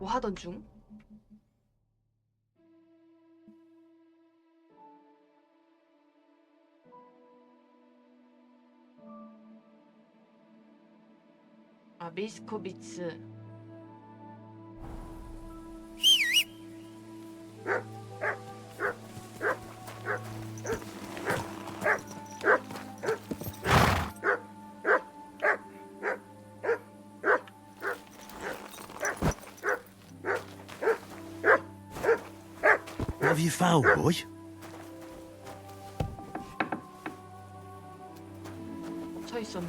뭐 하던 중? 아, 미스코비츠. What have you found, boy? 쳐 있었네.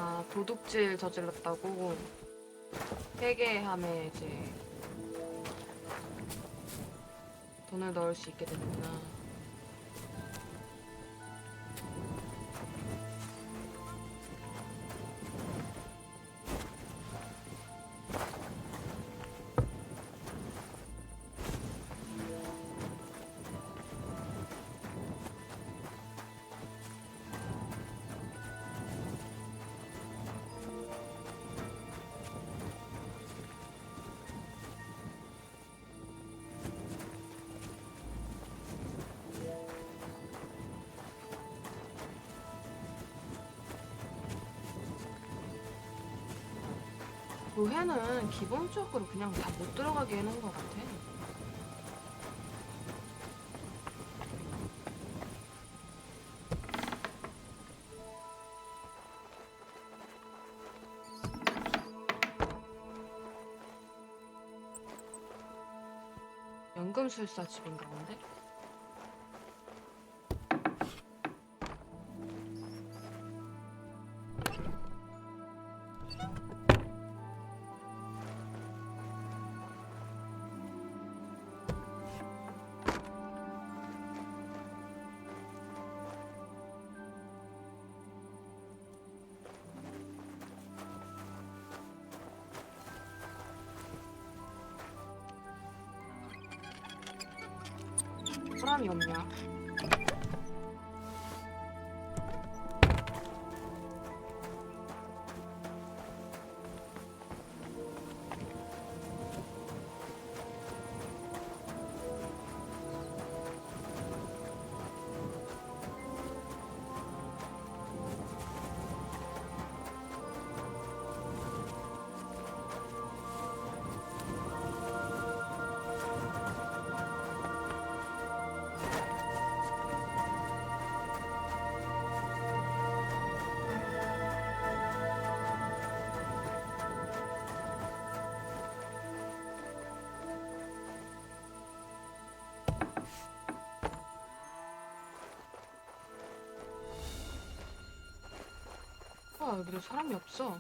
아, 도둑질 저질렀다고 회계함에 이제 돈을 넣을 수 있게 됐구나. 교회는 기본적으로 그냥 다 못 들어가게 해놓은 것 같아. 연금술사 집인가 본데? 사람이 없냐? 여기도 사람이 없어.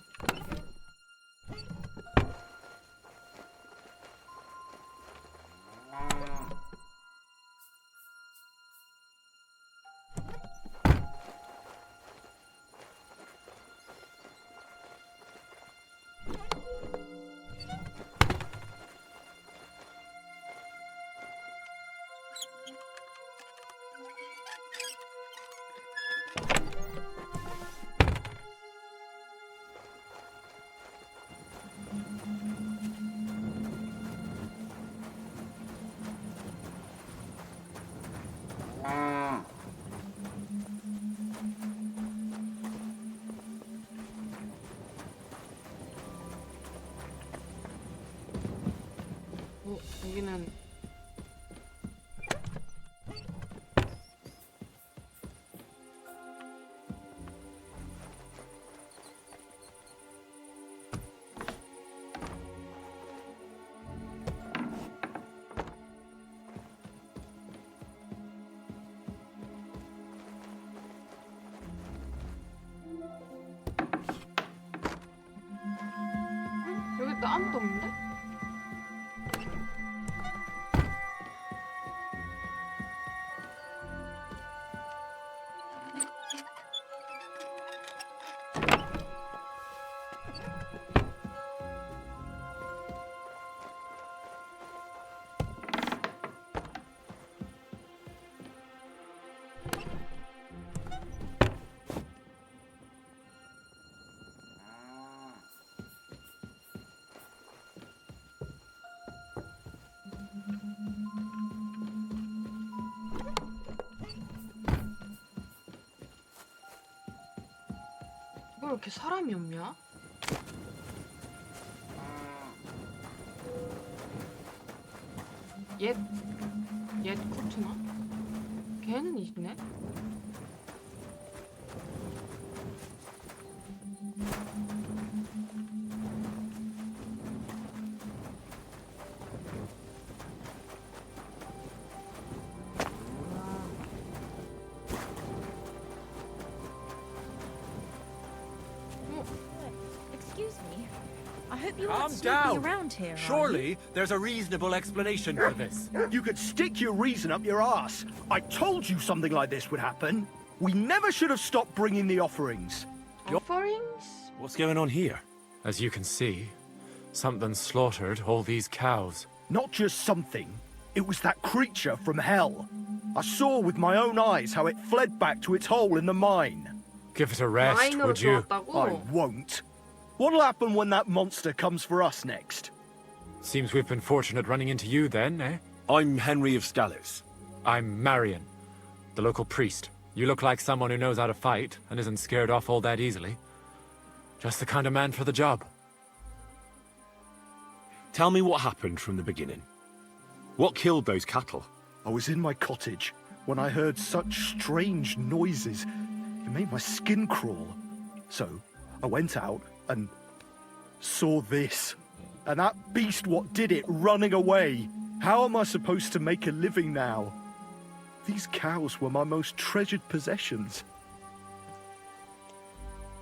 아무도 없는데? 왜 이렇게 사람이 없냐? 옛 쿠트나? 걔는 있네? Excuse me. I hope you Calm aren't snooping down. around here. Surely there's a reasonable explanation for this. You could stick your reason up your ass. I told you something like this would happen. We never should have stopped bringing the offerings. Offerings? What's going on here? As you can see, something slaughtered all these cows. Not just something. It was that creature from hell. I saw with my own eyes how it fled back to its hole in the mine. Give it a rest, 마이너로 would you? I 들어왔다고? won't. What'll happen when that monster comes for us next? Seems we've been fortunate running into you then, eh? I'm Henry of Scallis. I'm Marion, the local priest. You look like someone who knows how to fight and isn't scared off all that easily. Just the kind of man for the job. Tell me what happened from the beginning. What killed those cattle? I was in my cottage when I heard such strange noises. It made my skin crawl. So I went out and saw this. And that beast what did it running away. How am I supposed to make a living now? These cows were my most treasured possessions.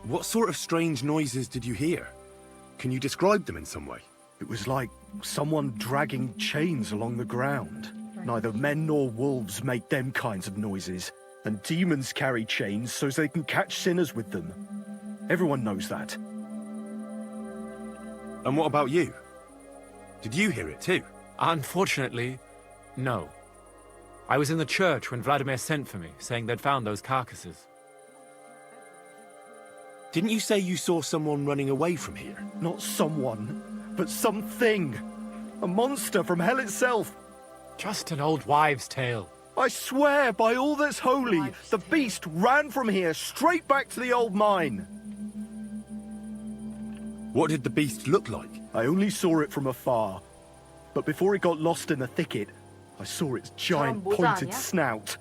What sort of strange noises did you hear? Can you describe them in some way? It was like someone dragging chains along the ground. Neither men nor wolves make them kinds of noises. And demons carry chains so they can catch sinners with them. Everyone knows that. And what about you? Did you hear it too? Unfortunately, no. I was in the church when Vladimir sent for me, saying they'd found those carcasses. Didn't you say you saw someone running away from here? Not someone, but something. A monster from hell itself. Just an old wives' tale. I swear by all that's holy, the beast ran from here straight back to the old mine. What did the beast look like? I only saw it from afar. But before it got lost in the thicket, I saw its giant 모자 pointed 아니야? snout.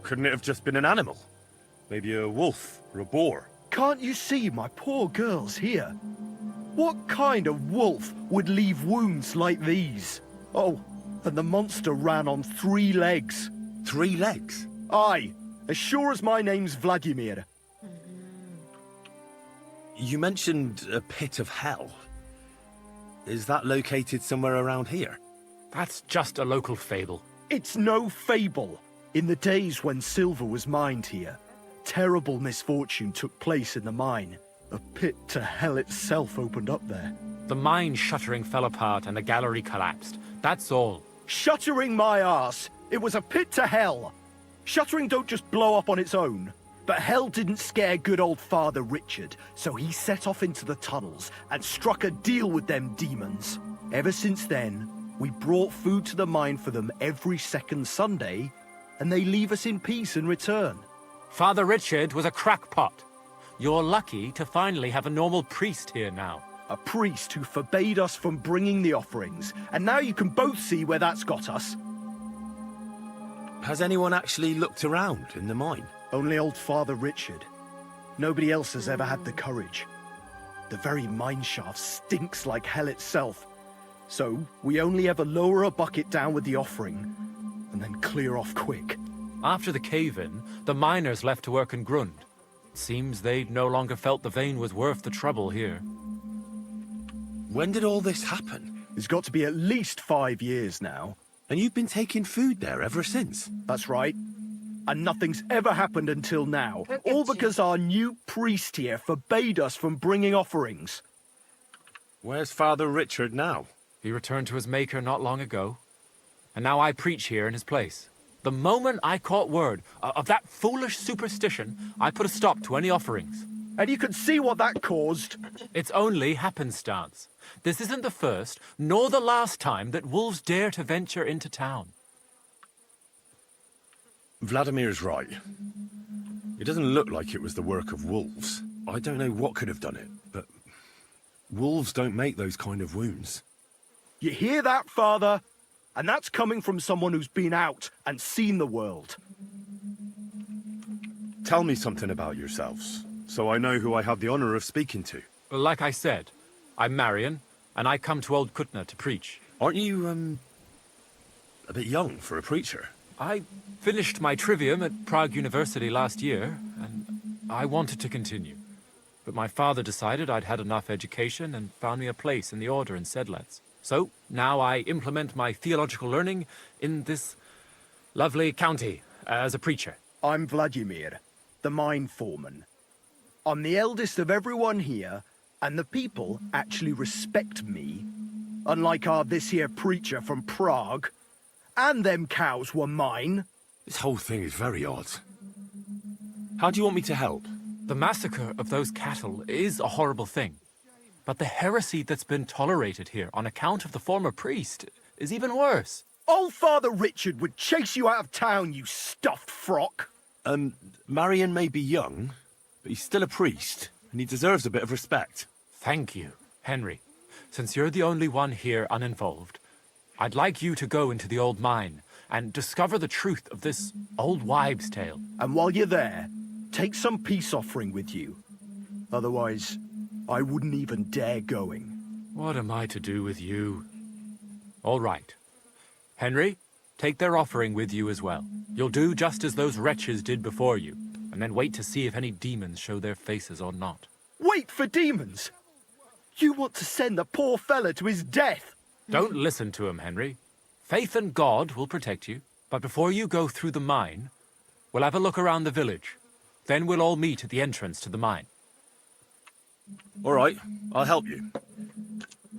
Couldn't it have just been an animal? Maybe a wolf or a boar? Can't you see my poor girls here? What kind of wolf would leave wounds like these? Oh, and the monster ran on 3 legs. 3 legs? Aye, as sure as my name's Vladimir. You mentioned a pit of hell. Is that located somewhere around here? That's just a local fable. It's no fable. In the days when silver was mined here, terrible misfortune took place in the mine. A pit to hell itself opened up there. The mine shuttering fell apart and the gallery collapsed. That's all. Shuttering my arse! It was a pit to hell! Shuttering don't just blow up on its own. But hell didn't scare good old Father Richard, so he set off into the tunnels and struck a deal with them demons. Ever since then, we brought food to the mine for them every second Sunday, and they leave us in peace in return. Father Richard was a crackpot. You're lucky to finally have a normal priest here now. A priest who forbade us from bringing the offerings, and now you can both see where that's got us. Has anyone actually looked around in the mine? Only old Father Richard. Nobody else has ever had the courage. The very mine shaft stinks like hell itself. So we only ever lower a bucket down with the offering, and then clear off quick. After the cave-in, the miners left to work in Grund. Seems they'd no longer felt the vein was worth the trouble here. When did all this happen? It's got to be at least 5 years now. And you've been taking food there ever since? That's right. And nothing's ever happened until now. All because our new priest here forbade us from bringing offerings. Where's Father Richard now? He returned to his maker not long ago, and now I preach here in his place. The moment I caught word of that foolish superstition, I put a stop to any offerings. And you can see what that caused. It's only happenstance. This isn't the first, nor the last time that wolves dare to venture into town. Vladimir's right. It doesn't look like it was the work of wolves. I don't know what could have done it, but wolves don't make those kind of wounds. You hear that, Father? And that's coming from someone who's been out and seen the world. Tell me something about yourselves, so I know who I have the honor of speaking to. Well, like I said, I'm Marion, and I come to Old Kutna to preach. Aren't you, a bit young for a preacher? I finished my trivium at Prague University last year, and I wanted to continue. But my father decided I'd had enough education and found me a place in the order in Sedlets. So now I implement my theological learning in this lovely county as a preacher. I'm Vladimir, the mine foreman. I'm the eldest of everyone here, and the people actually respect me. Unlike our this here preacher from Prague. And them cows were mine. This whole thing is very odd. How do you want me to help? The massacre of those cattle is a horrible thing. But the heresy that's been tolerated here on account of the former priest is even worse. Old Father Richard would chase you out of town, you stuffed frock. Marion may be young, but he's still a priest, and he deserves a bit of respect. Thank you, Henry. Since you're the only one here uninvolved, I'd like you to go into the old mine and discover the truth of this old wives' tale. And while you're there, take some peace offering with you. Otherwise, I wouldn't even dare going. What am I to do with you? All right. Henry, take their offering with you as well. You'll do just as those wretches did before you, and then wait to see if any demons show their faces or not. Wait for demons? You want to send the poor fella to his death? Don't listen to him, Henry. Faith in God will protect you. But before you go through the mine, we'll have a look around the village. Then we'll all meet at the entrance to the mine. All right, I'll help you.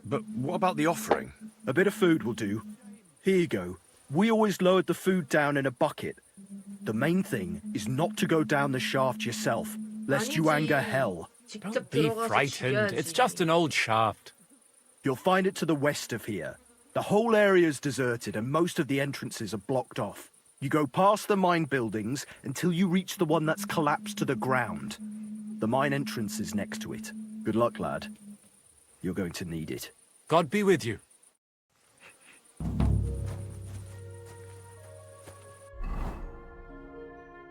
But what about the offering? A bit of food will do. Here you go. We always lowered the food down in a bucket. The main thing is not to go down the shaft yourself, lest you anger hell. Don't be frightened. It's just an old shaft. You'll find it to the west of here. The whole area is deserted and most of the entrances are blocked off. You go past the mine buildings until you reach the one that's collapsed to the ground. The mine entrance is next to it. Good luck, lad. You're going to need it. God be with you.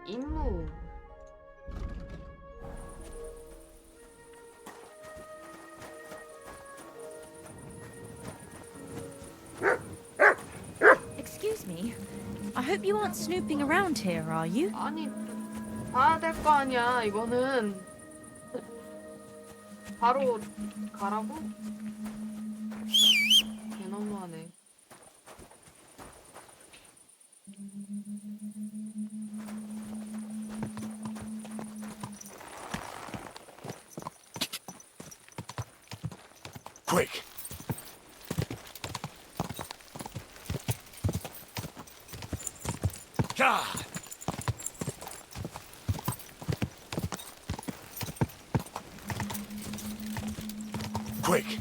임무. Excuse me. I hope you aren't snooping around here, are you? 아니, 봐야 될 거 아니야, 이거는. 바로 가라고? 개 너무하네. Quick! God! Quick!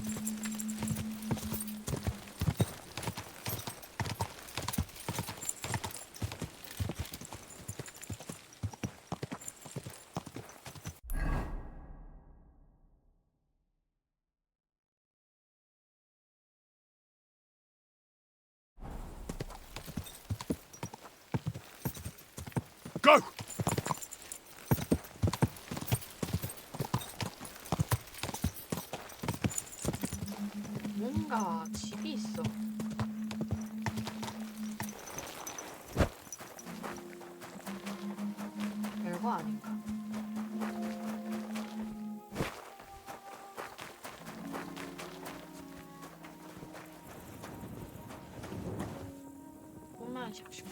Go! 뭔가 집이 있어. 별거 아닌가? 싫으신가?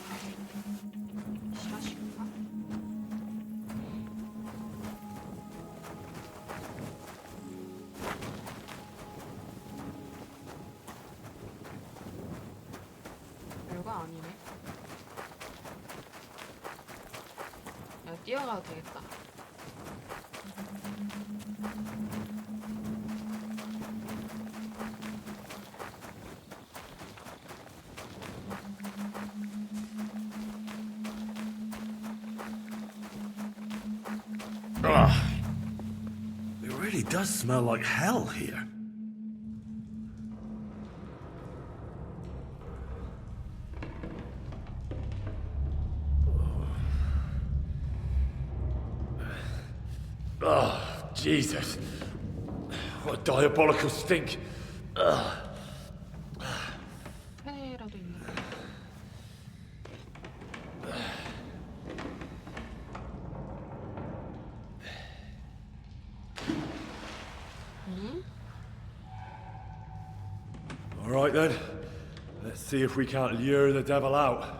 싫으신가? 별거 아니네. 야, 뛰어가도 되겠다. Ugh. It really does smell like hell here. Oh, Jesus. What a diabolical stink. 스프레이라도 있나? All right then. Let's see if we can't lure the devil out.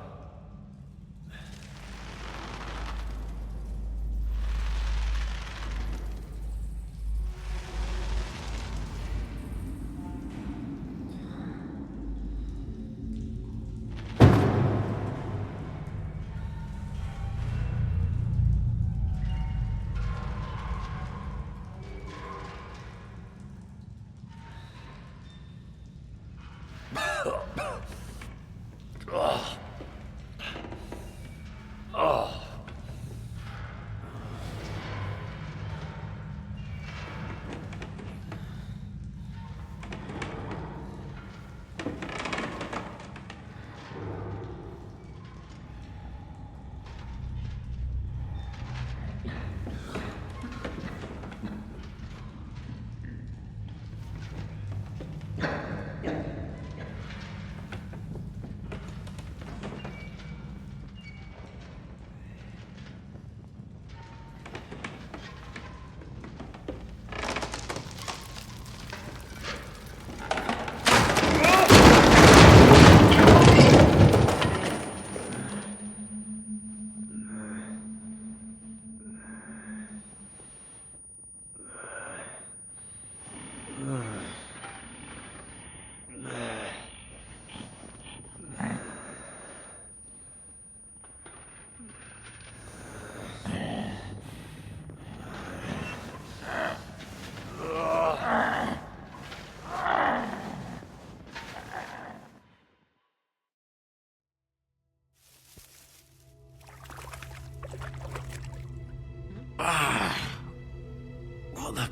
What the...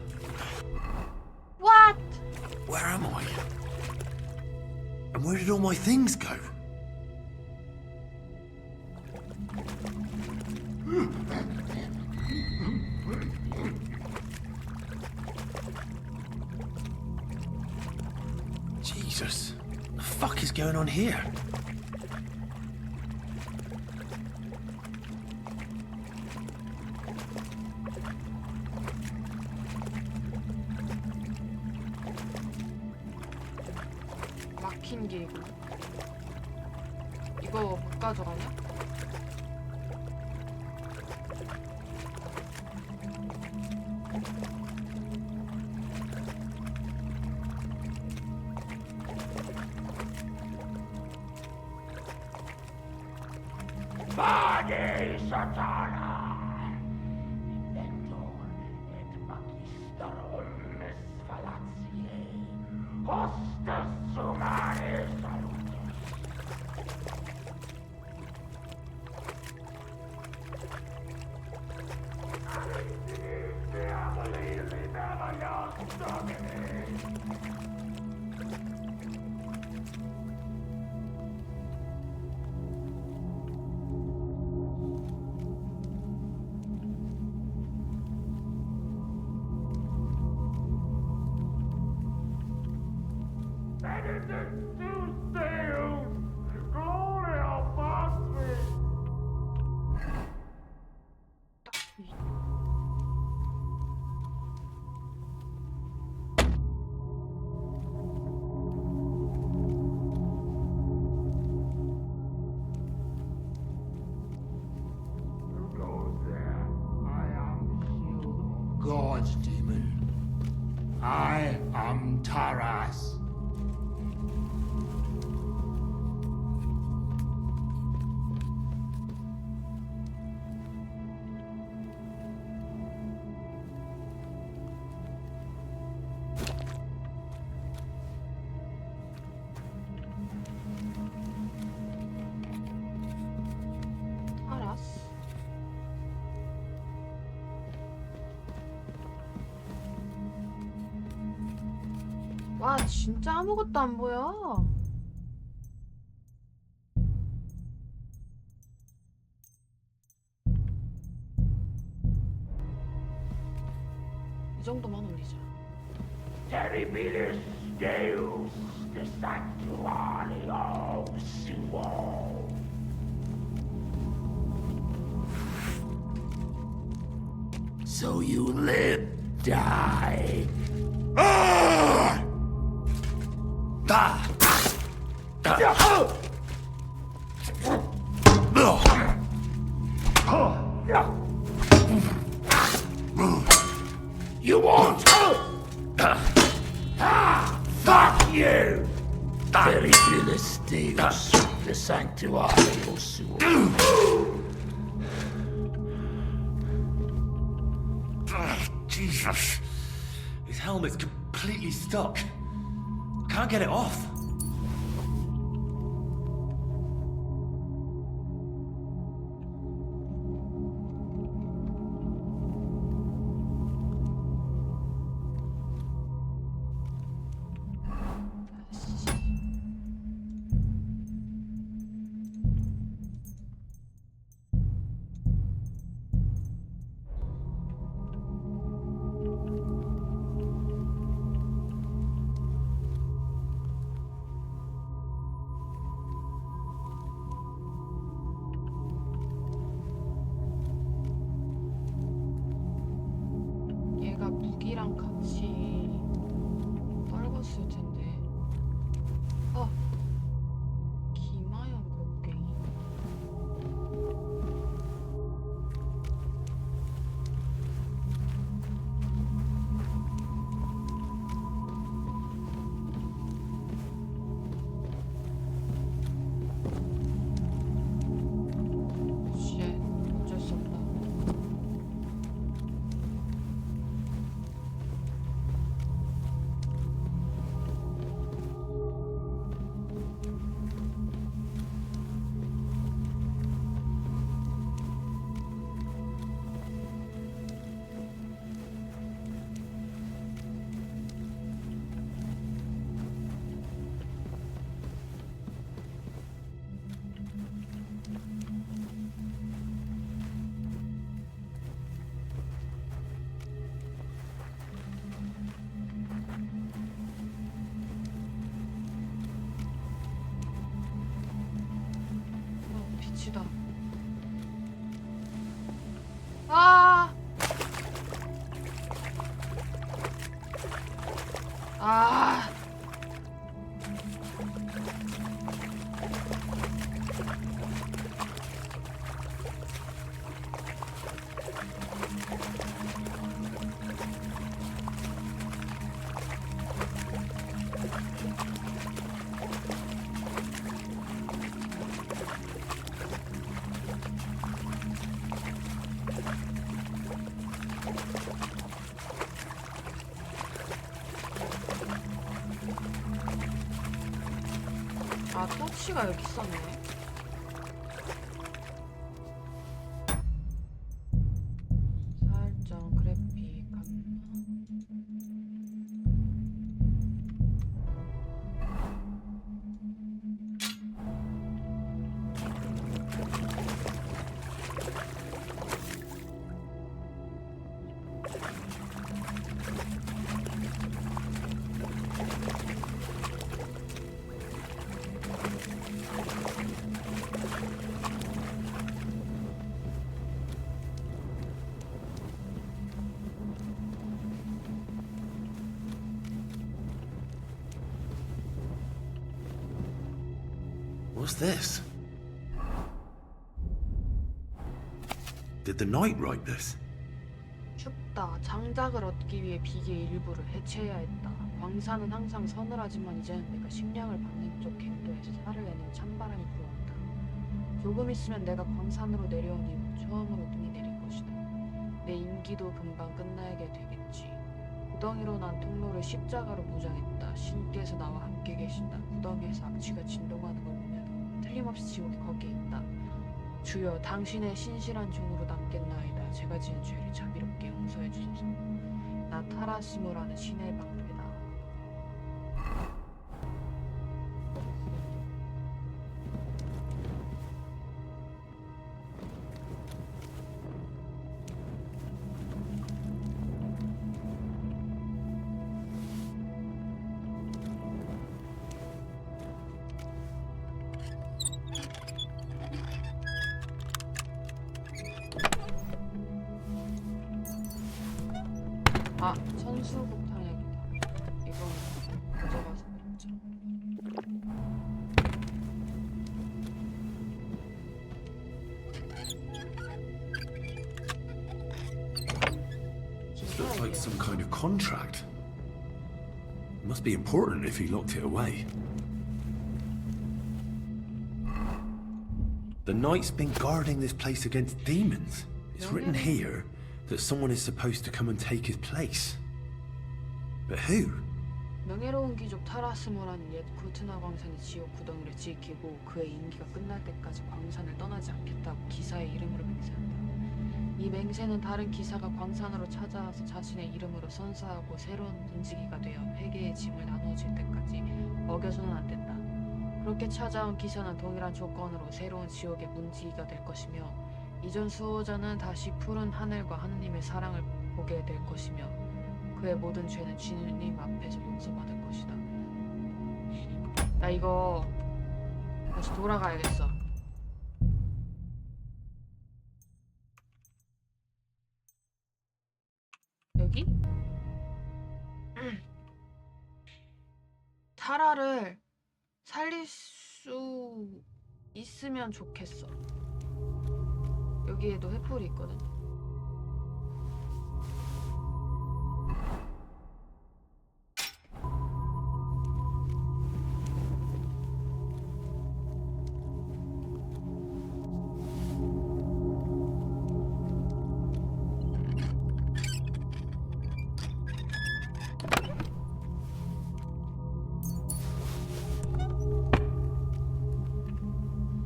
What? Where am I? And where did all my things go? Jesus, what the fuck is going on here? 막힌 길이고. 이거 못 가져가냐? Vade Satana! Inventor et magister omnes fallaciae, hostes humanae salutis. sludge demon. I am Taras. 알았어. 와, 진짜 아무것도 안 보여. 이 정도만 올리자. Terribilis Deus, the Sanctuario Suo. So you live, die. You won't! Fuck you! Terribilis Deus, the Sanctuario Suo. Jesus. His helmet's completely stuck. I can't get it off. 얘가 무기랑 같이 떨궜을 텐데. 기마연 곡괭이. 쉣, 어쩔 수 없다. 빛이다. 아! 아! 아, 토치가 여기 있었네. 설정, 그래픽, What's this? Did the knight write this? 춥다. 장작을 얻기 위해 비계의 일부를 해체해야 했다. 광산은 항상 서늘하지만 이제는 내가 식량을 받는 쪽 갱도에서 살을 내는 찬바람이 불어온다. 조금 있으면 내가 광산으로 내려온 이후 처음으로 눈이 내릴 것이다. 내 임기도 금방 끝나게 되겠지. 구덩이로 난 통로를 십자가로 무장했다. 신께서 나와 함께 계신다. 구덩이에서 악취가 진동하는 걸 보면 틀림없이 지옥이 거기에 있다. 주여, 당신의 신실한 종으로 남겠나이다. 제가 지은 죄를 자비롭게 용서해 주소서. 나 타라스모라는 신의 방패다. 아, 천수국 탄약이다. 이건 가져가서 먹자. This looks like some kind of contract. It must be important if he locked it away. The knight's been guarding this place against demons. It's written here that someone is supposed to come and take his place. But who? 명예로운 귀족 타라스모라는 옛 쿠트나 광산이 지옥 구덩이를 지키고 그의 임기가 끝날 때까지 광산을 떠나지 않겠다고 기사의 이름으로 맹세한다. 이 맹세는 다른 기사가 광산으로 찾아와서 자신의 이름으로 선사하고 새로운 문지기가 되어 회개의 짐을 나눠줄 때까지 어겨서는 안 된다. 그렇게 찾아온 기사는 동일한 조건으로 새로운 지옥의 문지기가 될 것이며 이전 수호자는 다시 푸른 하늘과 하느님의 사랑을 보게 될 것이며 그의 모든 죄는 주님 앞에서 용서받을 것이다. 나 이거 다시 돌아가야겠어. 여기? 타라를 살릴 수 있으면 좋겠어. 여기에도 횃불이 있거든.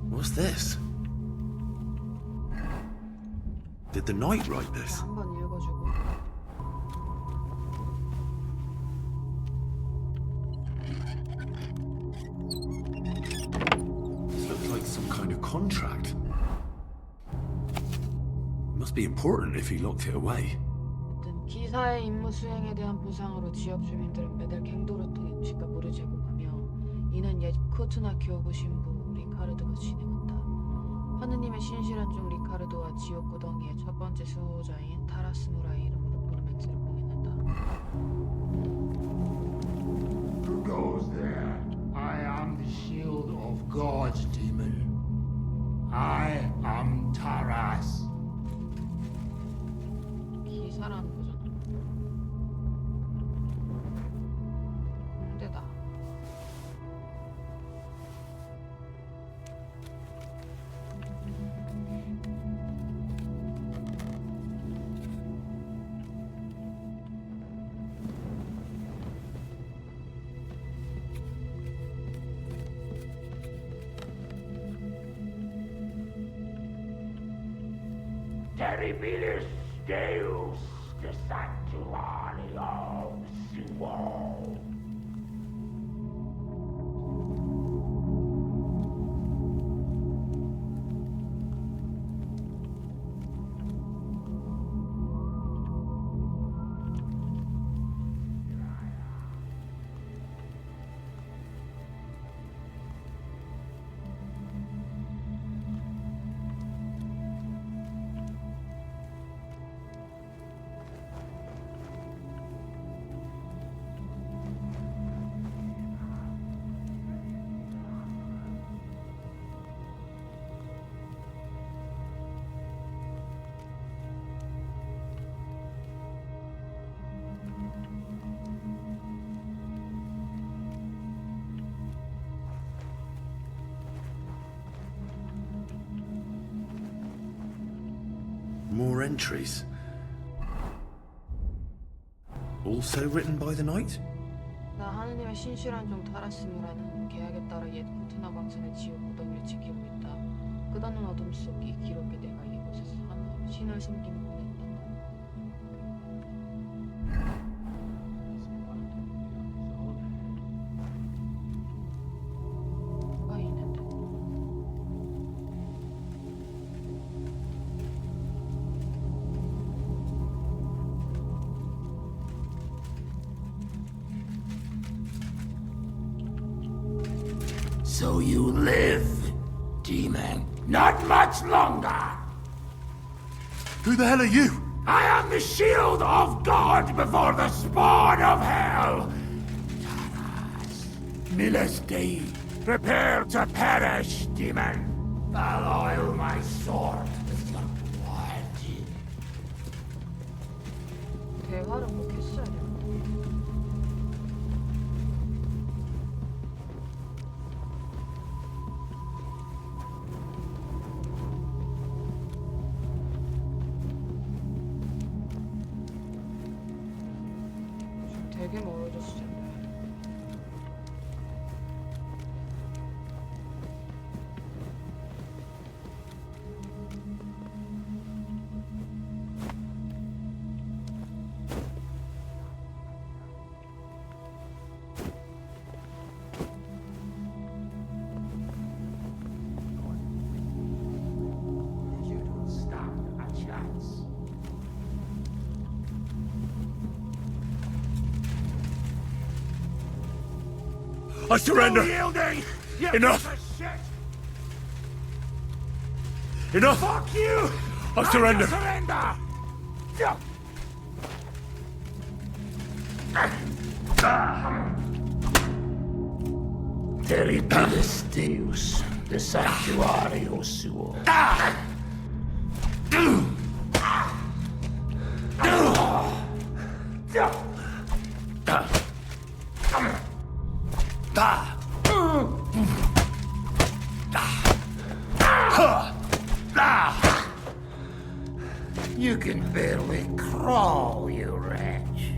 What's this? Did the knight write this? 한번 읽어주고. This looks like some kind of contract. It must be important if he locked it away. 기사의 임무 수행에 대한 보상으로 지역 주민들은 매달 갱도를 통해 음식과 물을 제공하며 이는 옛 코트나 교구 신부 리카르도가 진행한다. 하느님의 신실한 종 리카르도와 지옥 구덩이의 첫 번째 수호자인 타라스무라의 이름으로 모르멘트를 공인한다. Who goes there? I am the shield of God's demon. I am Taras. 기사라는 거잖아. 공대다. Terribilis Deus, the sanctuary of Suo. More entries. Also written by the knight? 나 하느님의 신실한 종 타라스무라는 계약에 따라 옛 쿠트나 광산의 지옥 구덩이를 지키고 있다. 끝없는 어둠 속 이 기록에 내가 이곳에서 한 신을 숨기며 보냈다. 뭐가 있는데? So you live, demon. Not much longer. Who the hell are you? I am the shield of God before the spawn of hell. Taras, Milestay, prepare to perish, demon. I'll oil my sword with your blood. 대화를 꼭 했어야 돼. 되게 멀어졌을 텐데. You don't stand a chance. I surrender! No yielding! You Enough! piece of shit! Enough! Fuck you! I surrender! Surrender! Yeah. Terribilis Deus, the Sanctuario Suo. You can barely crawl, you wretch.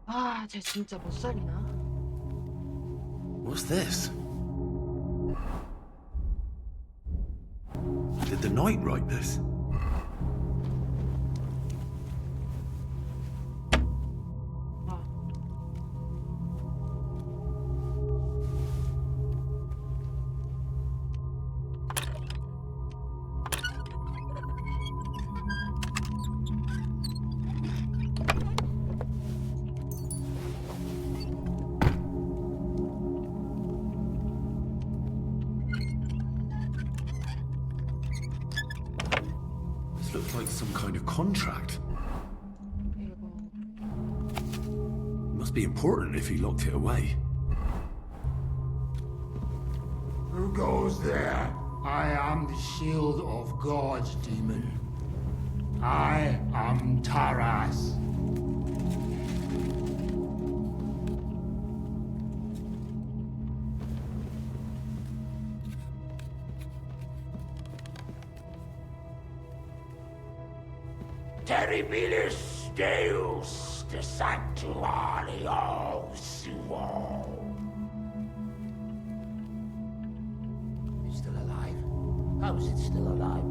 아, 쟤 진짜 못 살리나? What's this? Did the knight write this? 아, This looks like some kind of contract. 이거 Must be important if he locked it away. Who goes there? I am the shield of God's demon. I am Taras. Terribilis Deus, the Sanctuario Suo. It's still alive? How is it still alive?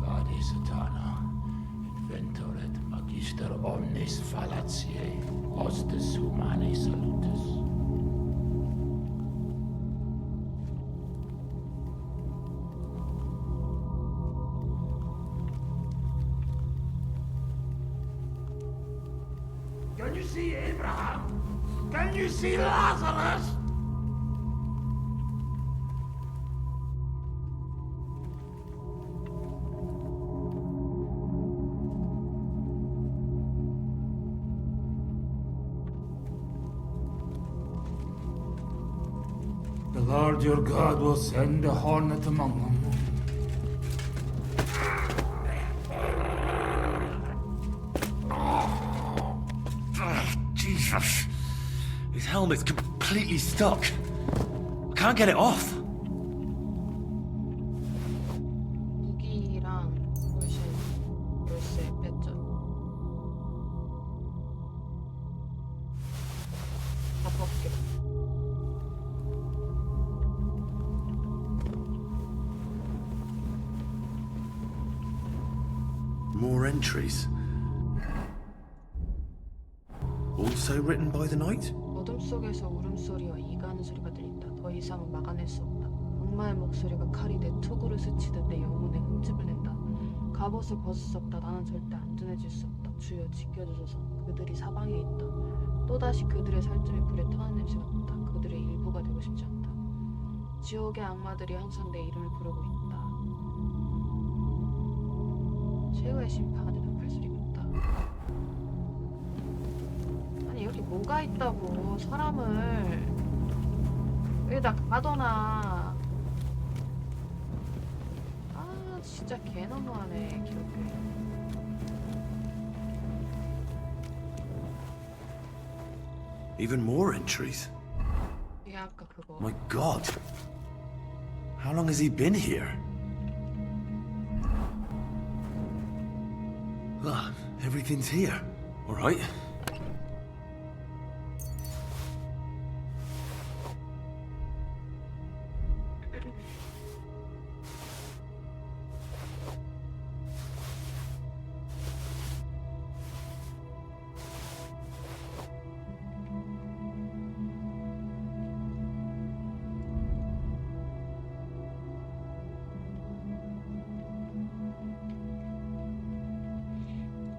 Vade Satana, inventor et magister omnis fallaciae, hostis humanae salutis. see Abraham? Can you see Lazarus? The Lord your God will send a hornet among them. Jesus. His helmet's completely stuck. I can't get it off. 무기랑 물실, 열쇠 뺐죠. 다 벗겨. More entries. Also written by the night? 어둠 속에서 울음소리와 이가는 소리가 들린다. 더 이상은 막아낼 수 없다. 악마의 목소리가 칼이 내 투구를 스치듯 내 영혼에 흠집을 낸다. 갑옷을 벗을 수 없다. 나는 절대 안전해질 수 없다. 주여 지켜주소서. 그들이 사방에 있다. 또다시 그들의 살점이 불에 타는 냄새가 난다. 그들의 일부가 되고 싶지 않다. 지옥의 악마들이 항상 내 이름을 부르고 있다. 최후의 심판이라고 할 소리가 있다. 아니 여기 뭐가 있다고 사람을 여기다 가둬놔. 아 진짜 개너무하네 기록이. Even more entries. 이게 아까 그거. My God. How long has he been here? Ah, everything's here. All right.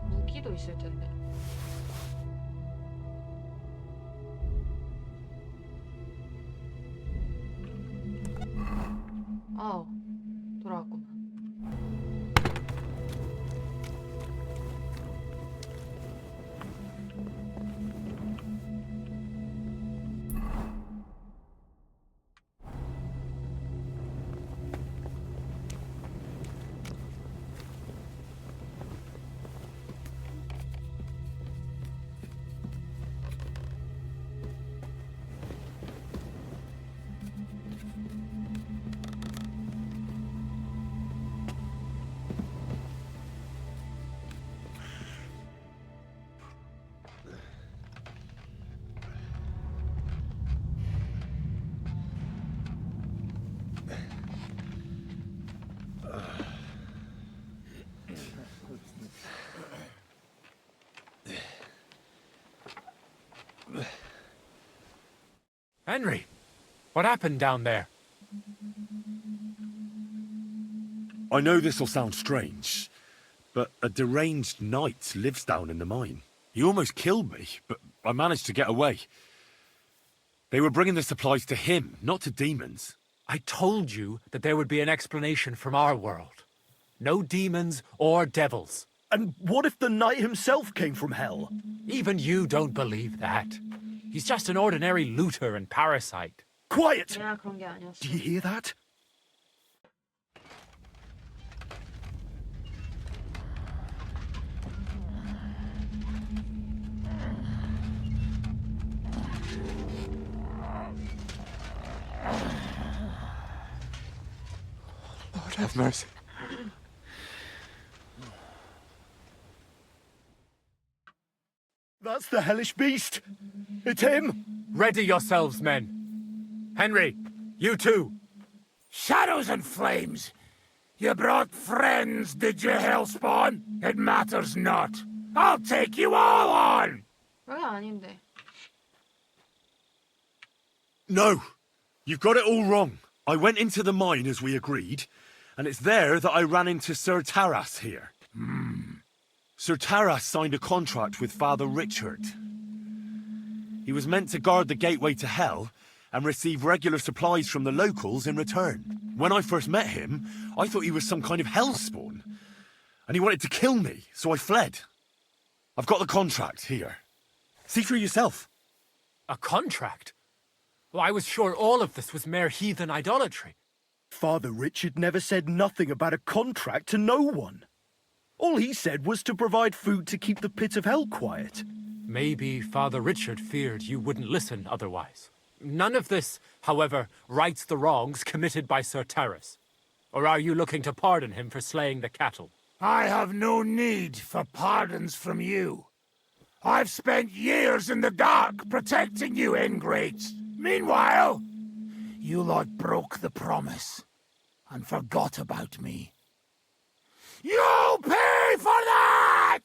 무기도 있을 텐데. 돌아왔구만. Henry, what happened down there? I know this'll sound strange, but a deranged knight lives down in the mine. He almost killed me, but I managed to get away. They were bringing the supplies to him, not to demons. I told you that there would be an explanation from our world. No demons or devils. And what if the knight himself came from hell? Even you don't believe that. He's just an ordinary looter and parasite. Quiet! 내가 그런 게 아니었어. Do you hear that? Lord have mercy. That's the hellish beast! It's him! Ready yourselves, men. Henry, you too. Shadows and flames! You brought friends, did you, Hellspawn? It matters not. I'll take you all on! 그게 아닌데. No! You've got it all wrong. I went into the mine as we agreed, and it's there that I ran into Sir Taras here. Sir Taras signed a contract with Father Richard. He was meant to guard the gateway to hell and receive regular supplies from the locals in return. When I first met him, I thought he was some kind of hellspawn. And he wanted to kill me, so I fled. I've got the contract here. See for yourself. A contract? Well, I was sure all of this was mere heathen idolatry. Father Richard never said nothing about a contract to no one. All he said was to provide food to keep the pit of hell quiet. Maybe Father Richard feared you wouldn't listen otherwise. None of this, however, rights the wrongs committed by Sir Terrace. Or are you looking to pardon him for slaying the cattle? I have no need for pardons from you. I've spent years in the dark protecting you ingrates. Meanwhile, you lot broke the promise and forgot about me. You'll pay for that!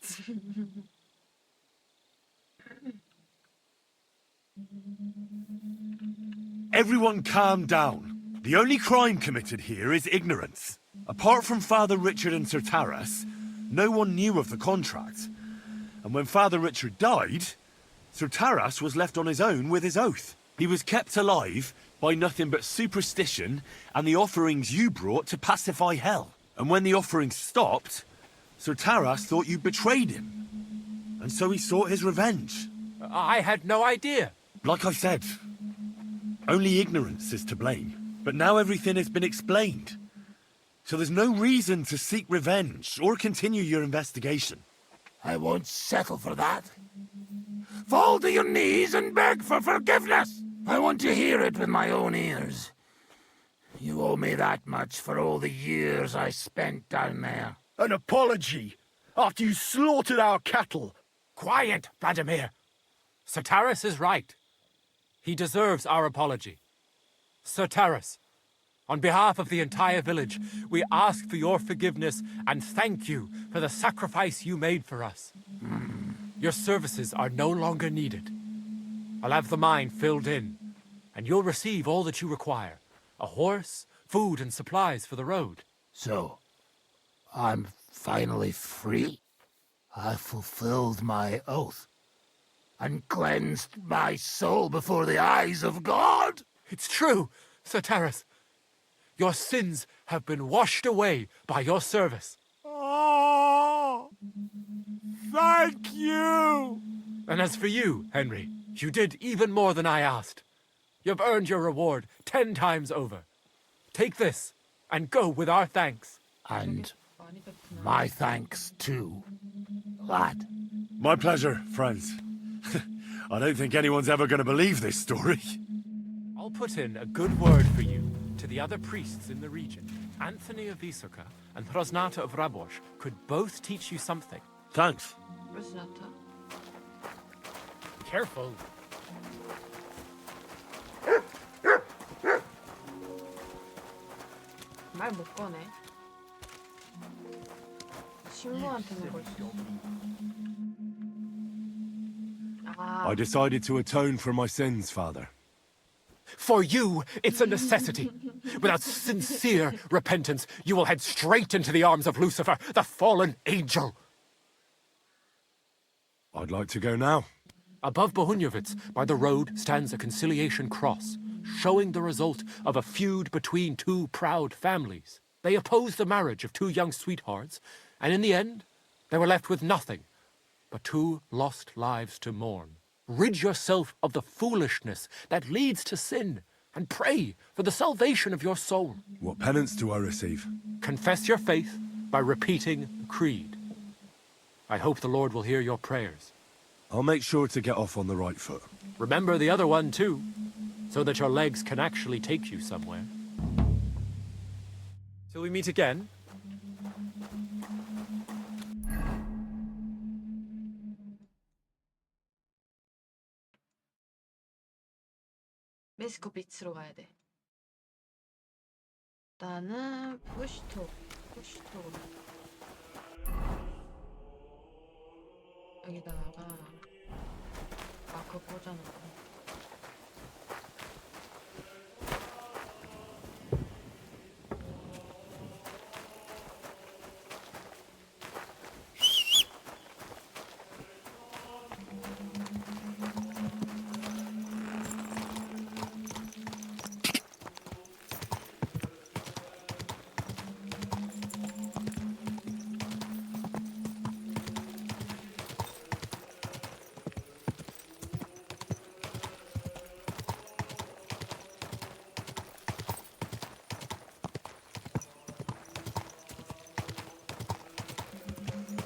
Everyone calm down. The only crime committed here is ignorance. Apart from Father Richard and Sir Taras, no one knew of the contract. And when Father Richard died, Sir Taras was left on his own with his oath. He was kept alive by nothing but superstition and the offerings you brought to pacify hell. And when the offerings stopped, Sir Taras thought you betrayed him. And so he sought his revenge. I had no idea. Like I said, only ignorance is to blame. But now everything has been explained. So there's no reason to seek revenge or continue your investigation. I won't settle for that. Fall to your knees and beg for forgiveness. I want to hear it with my own ears. You owe me that much for all the years I spent down there. An apology? After you slaughtered our cattle? Quiet, Vladimir. Sir Taras is right. He deserves our apology. Sir Taras, on behalf of the entire village, we ask for your forgiveness and thank you for the sacrifice you made for us. Your services are no longer needed. I'll have the mine filled in, and you'll receive all that you require. A horse, food, and supplies for the road. So, I'm finally free. I fulfilled my oath and cleansed my soul before the eyes of God. It's true, Sir Taras. Your sins have been washed away by your service. Oh, thank you. And as for you, Henry, you did even more than I asked. You've earned your reward 10 times over. Take this and go with our thanks. And my thanks too, lad. My pleasure, friends. I don't think anyone's ever going to believe this story. I'll put in a good word for you to the other priests in the region. Anthony of Vysoka and Hrosnata of Rabosh could both teach you something. Thanks. Hrosnata? Careful. 말 못 꺼내. 신부한테는 걸 수. 아, I decided to atone for my sins, Father. For you, it's a necessity. Without sincere repentance, you will head straight into the arms of Lucifer, the fallen angel. I'd like to go now. Above Bohunyovitz, by the road, stands a conciliation cross, showing the result of a feud between two proud families. They opposed the marriage of two young sweethearts, and in the end, they were left with nothing but 2 lost lives to mourn. Rid yourself of the foolishness that leads to sin, and pray for the salvation of your soul. What penance do I receive? Confess your faith by repeating the creed. I hope the Lord will hear your prayers. I'll make sure to get off on the right foot. Remember the other one, too, so that your legs can actually take you somewhere. Till we meet again. 메스코비츠로 가야 돼. 나는 푸시톡으로. 여기다가 마크 꽂아놓고.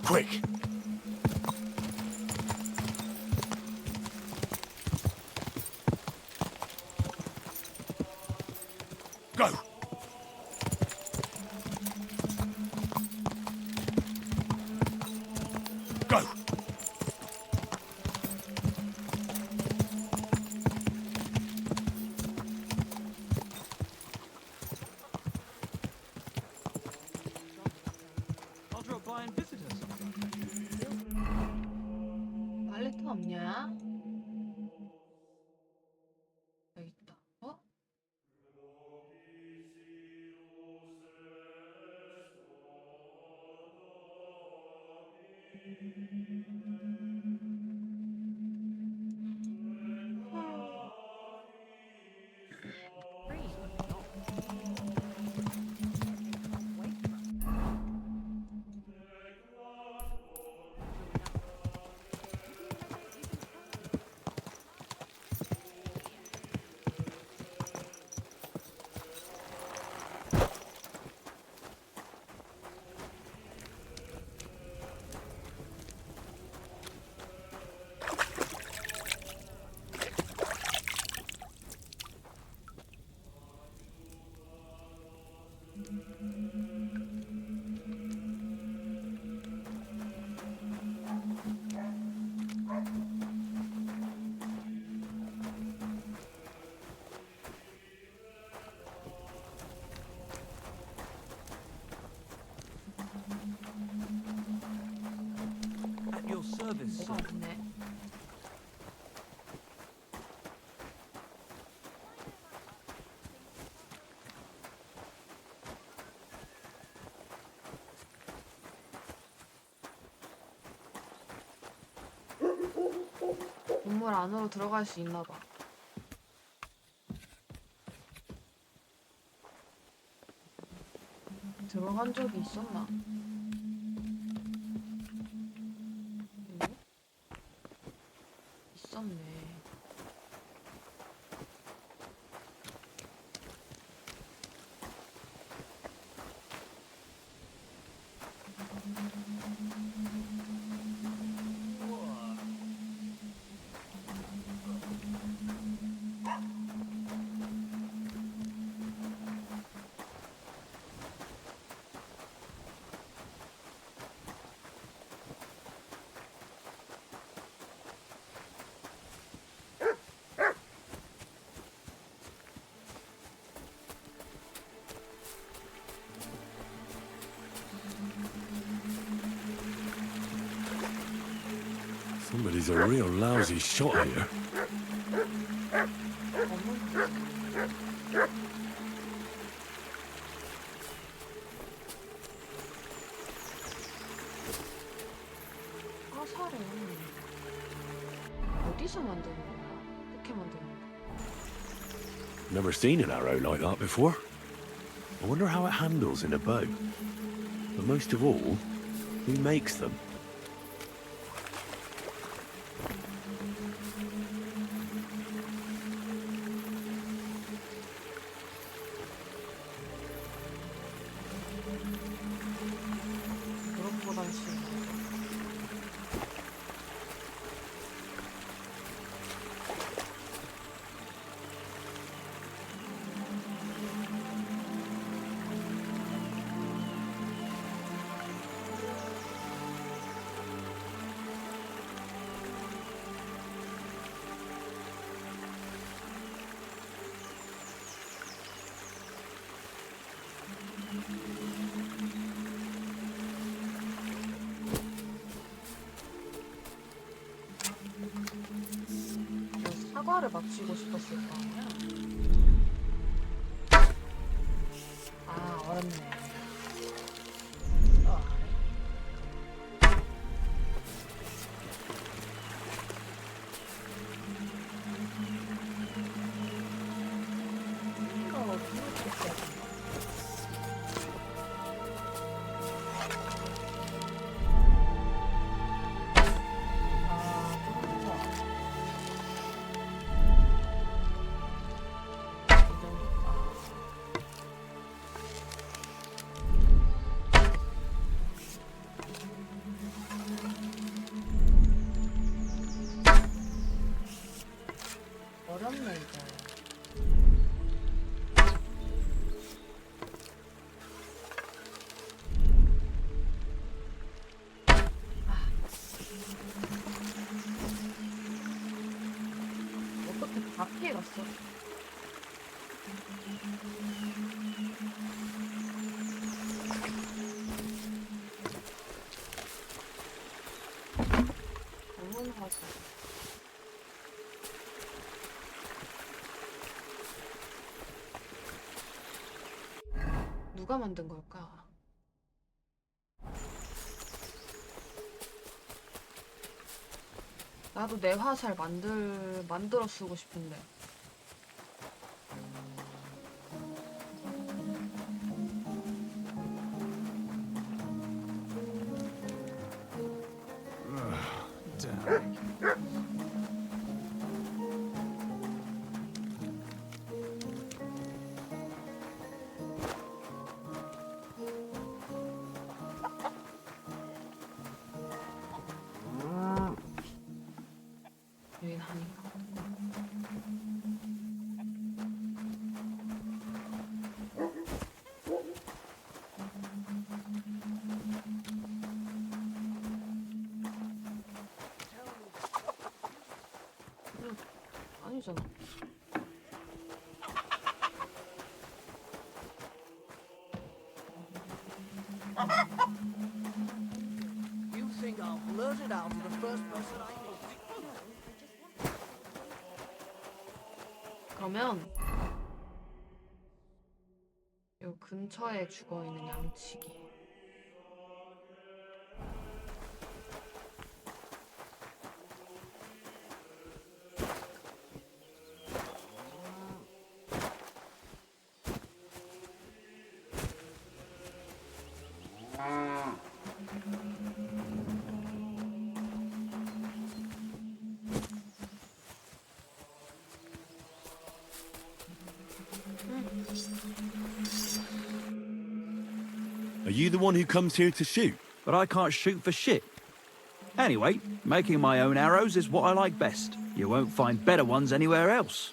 Quick! Go! Go! I'll drop by and visit her sometime. 빨래통 없냐? 여기 있다. 어? At your service, 뭐가 sir. 없네. 건물 안으로 들어갈 수 있나 봐. 들어간 적이 있었나? 있었네. Somebody's a real lousy shot here. 화살은 어디서 만드는 거야? 어떻게 만드는 거야? Never seen an arrow like that before. I wonder how it handles in a bow. But most of all, who makes them? 그것보단 쉬운 거. 저 사과를 맞추고 싶었을 거 아니야? 아, 어렵네. 또 아래? 이거 어떻게 했지? 아, 피해 갔어. 검은 화살. 누가 만든 걸까? 나도 내 화살 만들어 쓰고 싶은데. 여긴 아닌가? 아니잖아. You think I'll blurt it out to the first person I meet? 그러면 요 근처에 죽어 있는 양치기. Are you the one who comes here to shoot? But I can't shoot for shit. Anyway, making my own arrows is what I like best. You won't find better ones anywhere else.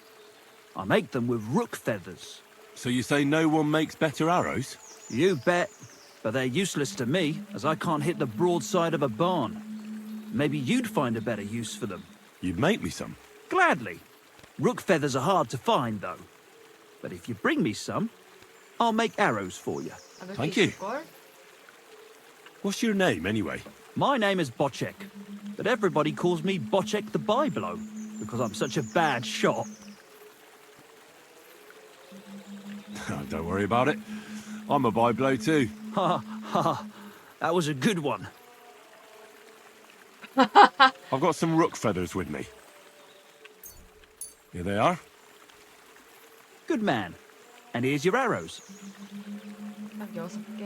I make them with rook feathers. So you say no one makes better arrows? You bet. But they're useless to me, as I can't hit the broadside of a barn. Maybe you'd find a better use for them. You'd make me some. Gladly. Rook feathers are hard to find, though. But if you bring me some, I'll make arrows for you. 아, 몇개 Thank you. 있을걸? What's your name, anyway? My name is Bocek, but everybody calls me Bocek the Byblow, because I'm such a bad shot. Don't worry about it. I'm a byblow too. Ha ha, that was a good one. I've got some rook feathers with me. Here they are. Good man. And here's your arrows. 딱 6개.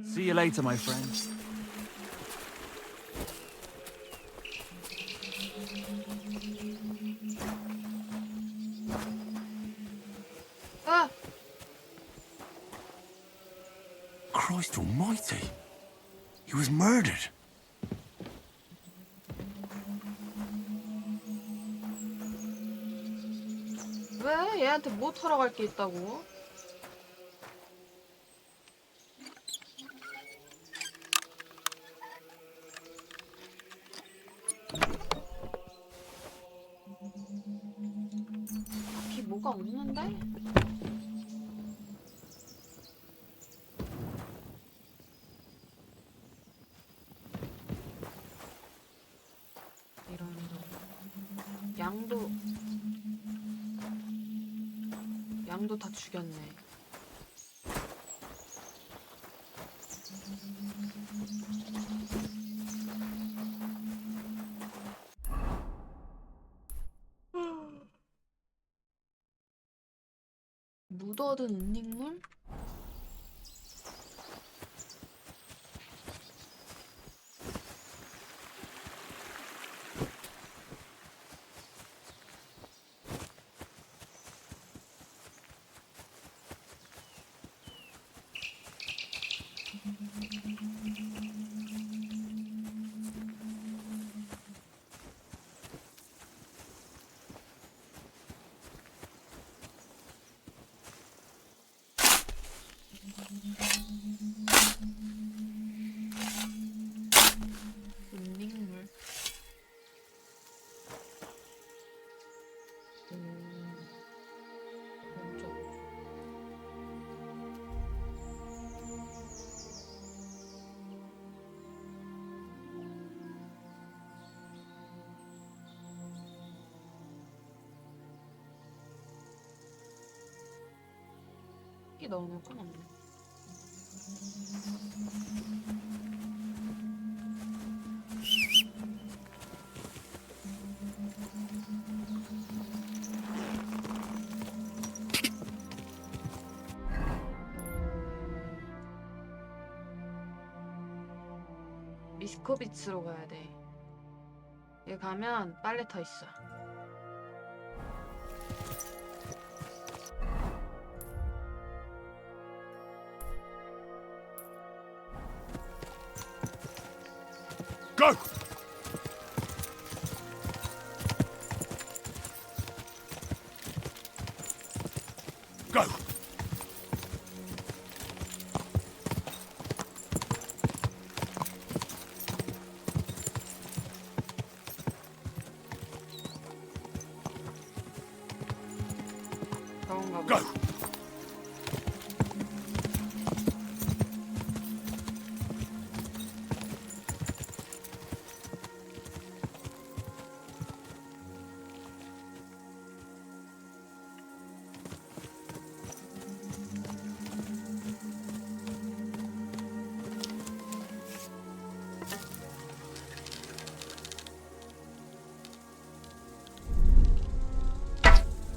See you later, my friend. 아! Christ almighty. He was murdered. 왜? 얘한테 뭐 털어 갈 게 있다고? 딱히 뭐가 없는데? 이런 양도 다 죽였네. 묻어든 은닉물? 끼 넣어놓을 건 없네. 미스코비츠로 가야 돼. 여기 가면 빨래터 있어. Go! Go! 그런가 Go! 보다.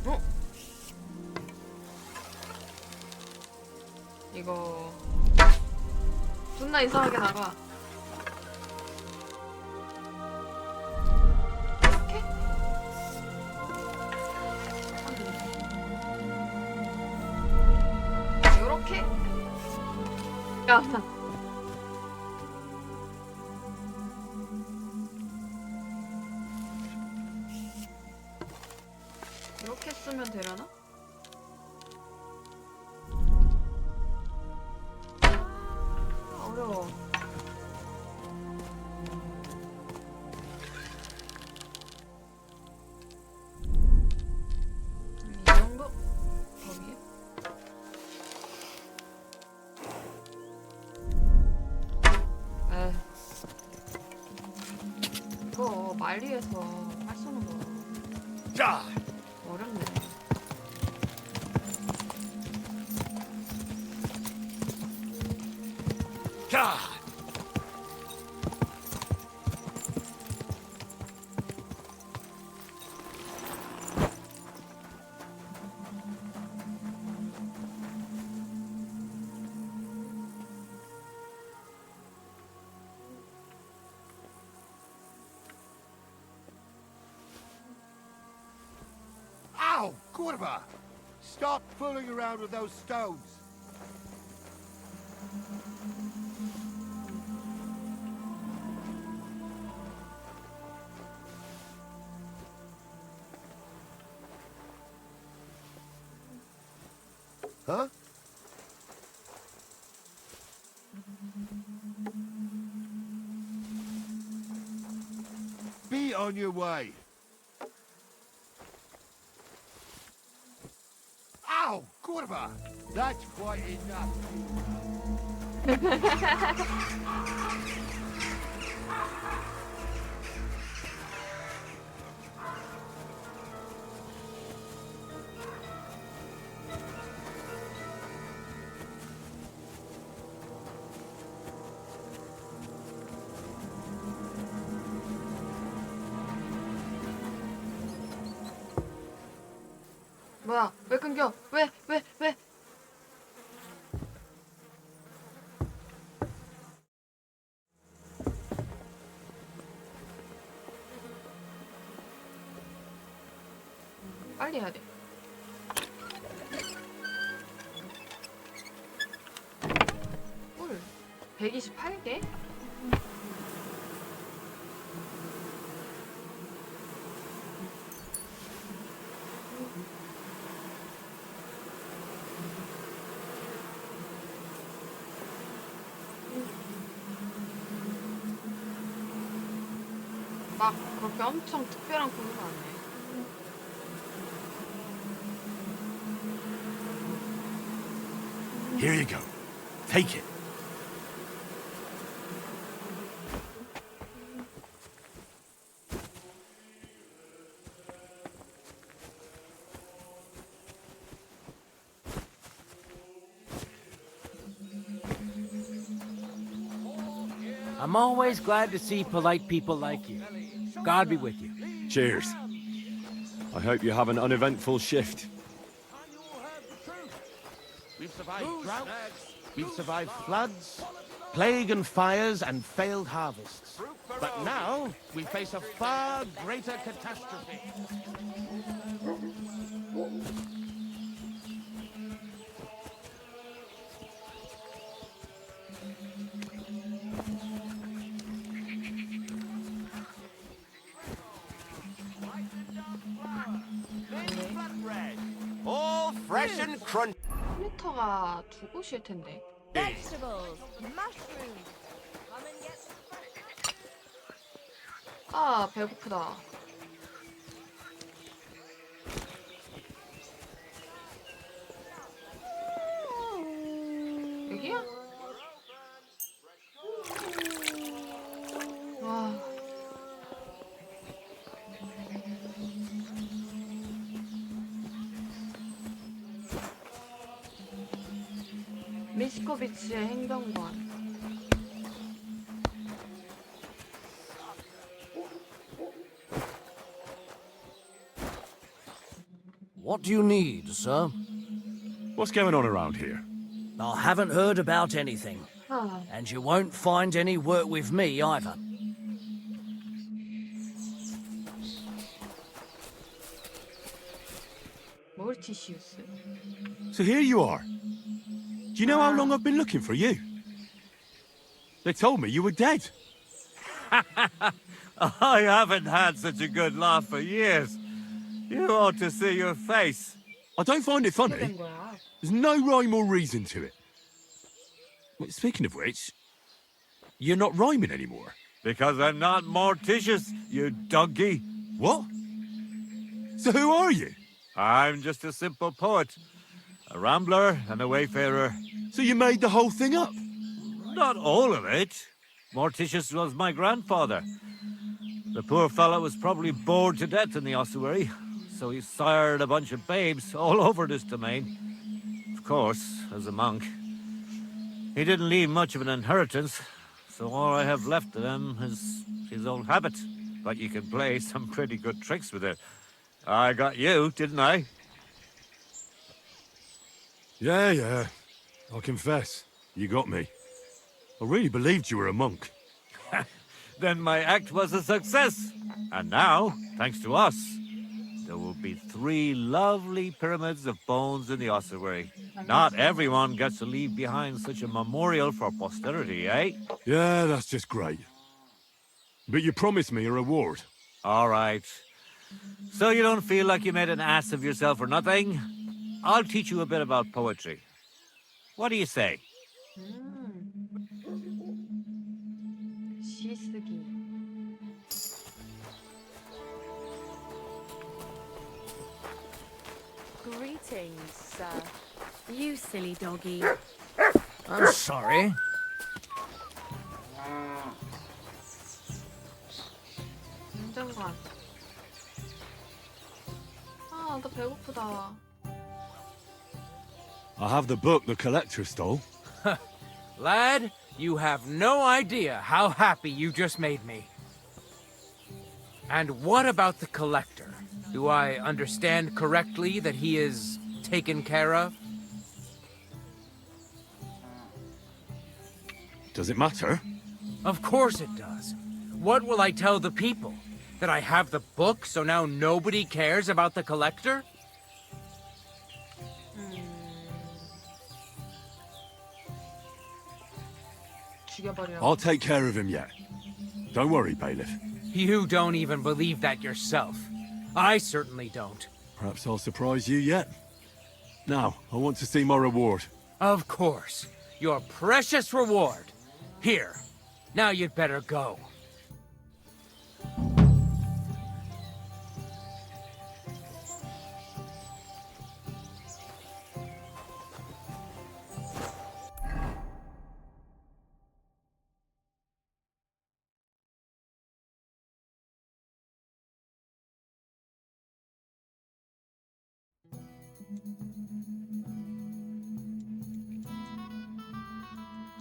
어? 이거 존나 이상하게 나가. 이렇게? 안 되네. 요렇게? 야, 이렇게 쓰면 되려나? 어려워. 이 정도? 거기에? 에. 이거 말리에서 할 수 있는 거 Ja! 어렵네. Ja! Ow! Kurva! Stop fooling around with those stones. Huh? Be on your way. Ow! Kurva! That's quite enough. 뭐야? 왜 끊겨? 왜? 왜? 왜? 빨리 해야 돼. 헐. 128개? 막 그렇게 엄청 특별한 구조가 아니네. Here you go. Take it. I'm always glad to see polite people like you. God be with you. Cheers. I hope you have an uneventful shift. We've survived droughts, we've survived floods, plague and fires, and failed harvests. But now, we face a far greater catastrophe. All fresh and crunch. 컴퓨터가 두 곳일 텐데. Vegetables, mushrooms. Come and get 아, 배고프다. 여기야? 와. 미스코비치의 행정관. What do you need, sir? What's going on around here? I haven't heard about anything. 아, And you won't find any work with me either. 몰티시우스. So here you are. Do you know how long I've been looking for you? They told me you were dead. I haven't had such a good laugh for years. You ought to see your face. I don't find it 어떻게 된 funny. 거야? There's no rhyme or reason to it. Wait, speaking of which, you're not rhyming anymore. Because I'm not Morticius, you donkey. What? So who are you? I'm just a simple poet. A rambler and a wayfarer. So you made the whole thing up? Not all of it. Morticius was my grandfather. The poor fellow was probably bored to death in the ossuary, so he sired a bunch of babes all over this domain. Of course, as a monk. He didn't leave much of an inheritance, so all I have left of him is his old habit. But you can play some pretty good tricks with it. I got you, didn't I? Yeah. I confess, you got me. I really believed you were a monk. Then my act was a success. And now, thanks to us, there will be 3 lovely pyramids of bones in the ossuary. Not everyone gets to leave behind such a memorial for posterity, eh? Yeah, that's just great. But you promised me a reward. All right. So you don't feel like you made an ass of yourself or nothing? I'll teach you a bit about poetry. What do you say? 시쓰기. Greetings, sir. You silly doggy. I'm sorry. 행정관. 아, 나 배고프다. I have the book the collector stole. Lad, you have no idea how happy you just made me. And what about the collector? Do I understand correctly that he is taken care of? Does it matter? Of course it does. What will I tell the people? That I have the book, so now nobody cares about the collector? 죽여버리라고. I'll take care of him yet. Don't worry, bailiff. You don't even believe that yourself. I certainly don't. Perhaps I'll surprise you yet. Now, I want to see my reward. Of course. Your precious reward. Here. Now you'd better go.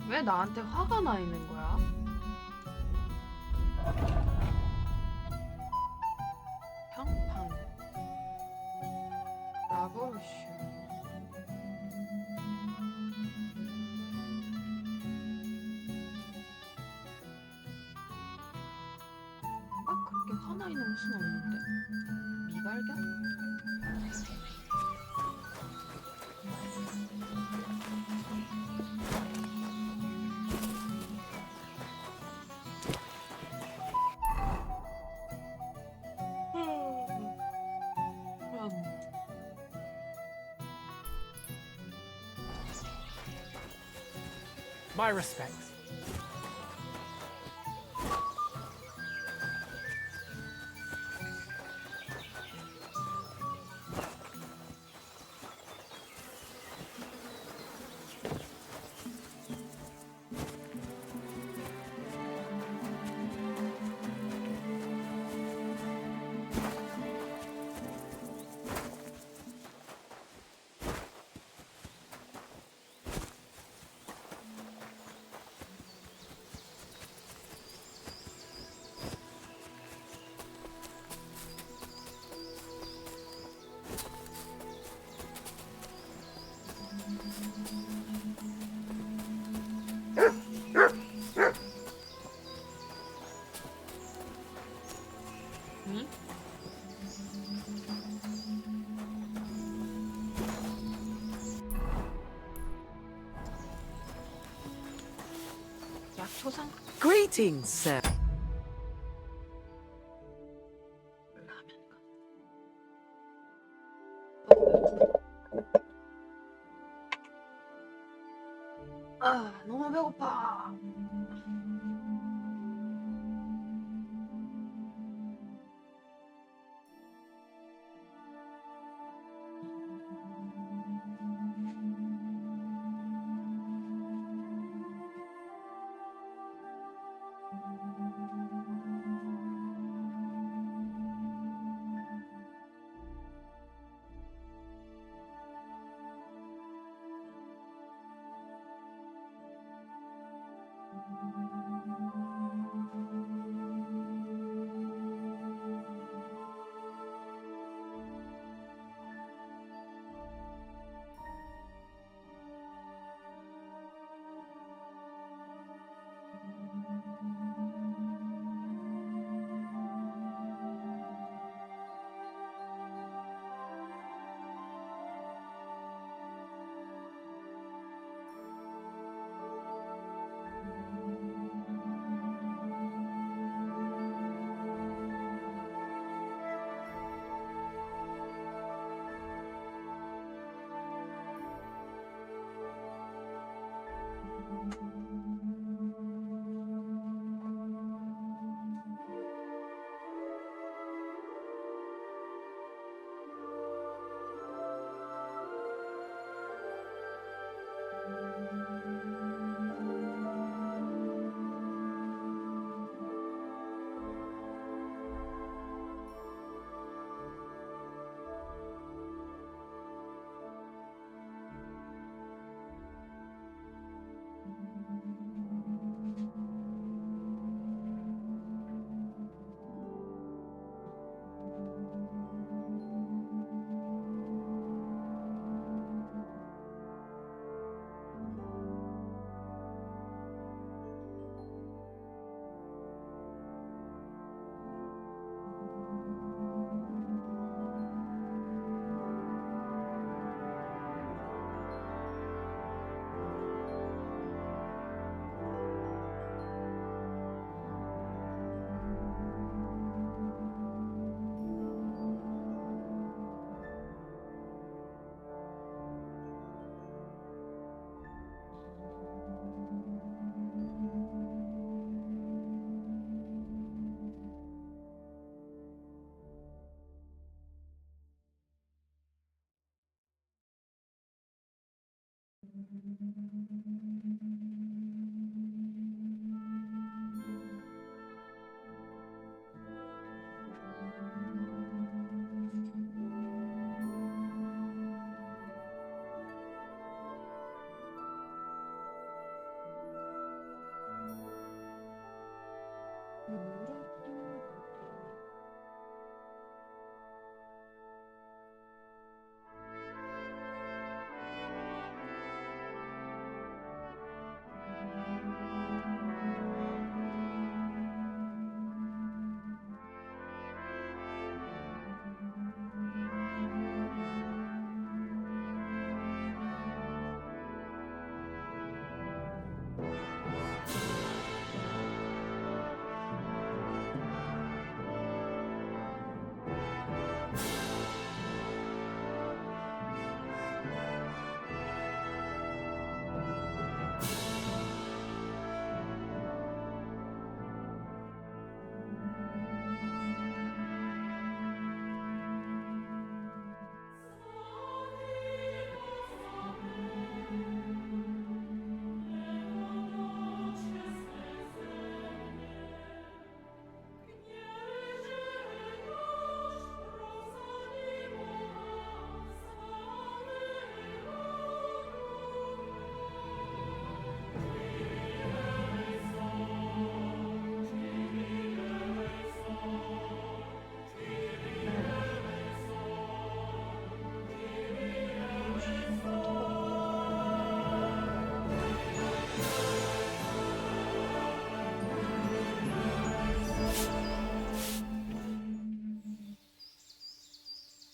왜 나한테 화가 나 있는 거야? 순 없는데. 미발견? My respects. 응? 약초상? Greetings, sir. 라면가? 너무 배고파.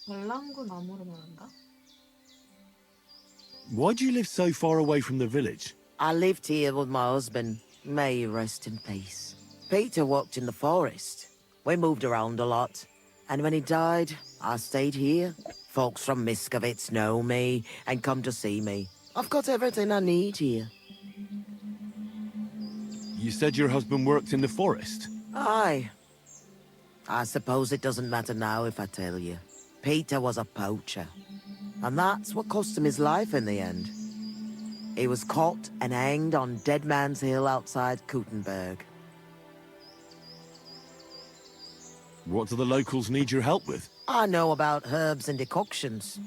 별랑구 나무를 말한다? Why do you live so far away from the village? I lived here with my husband. May he rest in peace. Peter worked in the forest. We moved around a lot. And when he died, I stayed here. Folks from Miskovitz know me and come to see me. I've got everything I need here. You said your husband worked in the forest? Aye. I suppose it doesn't matter now if I tell you. Peter was a poacher. And that's what cost him his life in the end. He was caught and hanged on Dead Man's Hill outside Kuttenberg. What do the locals need your help with? I know about herbs and decoctions.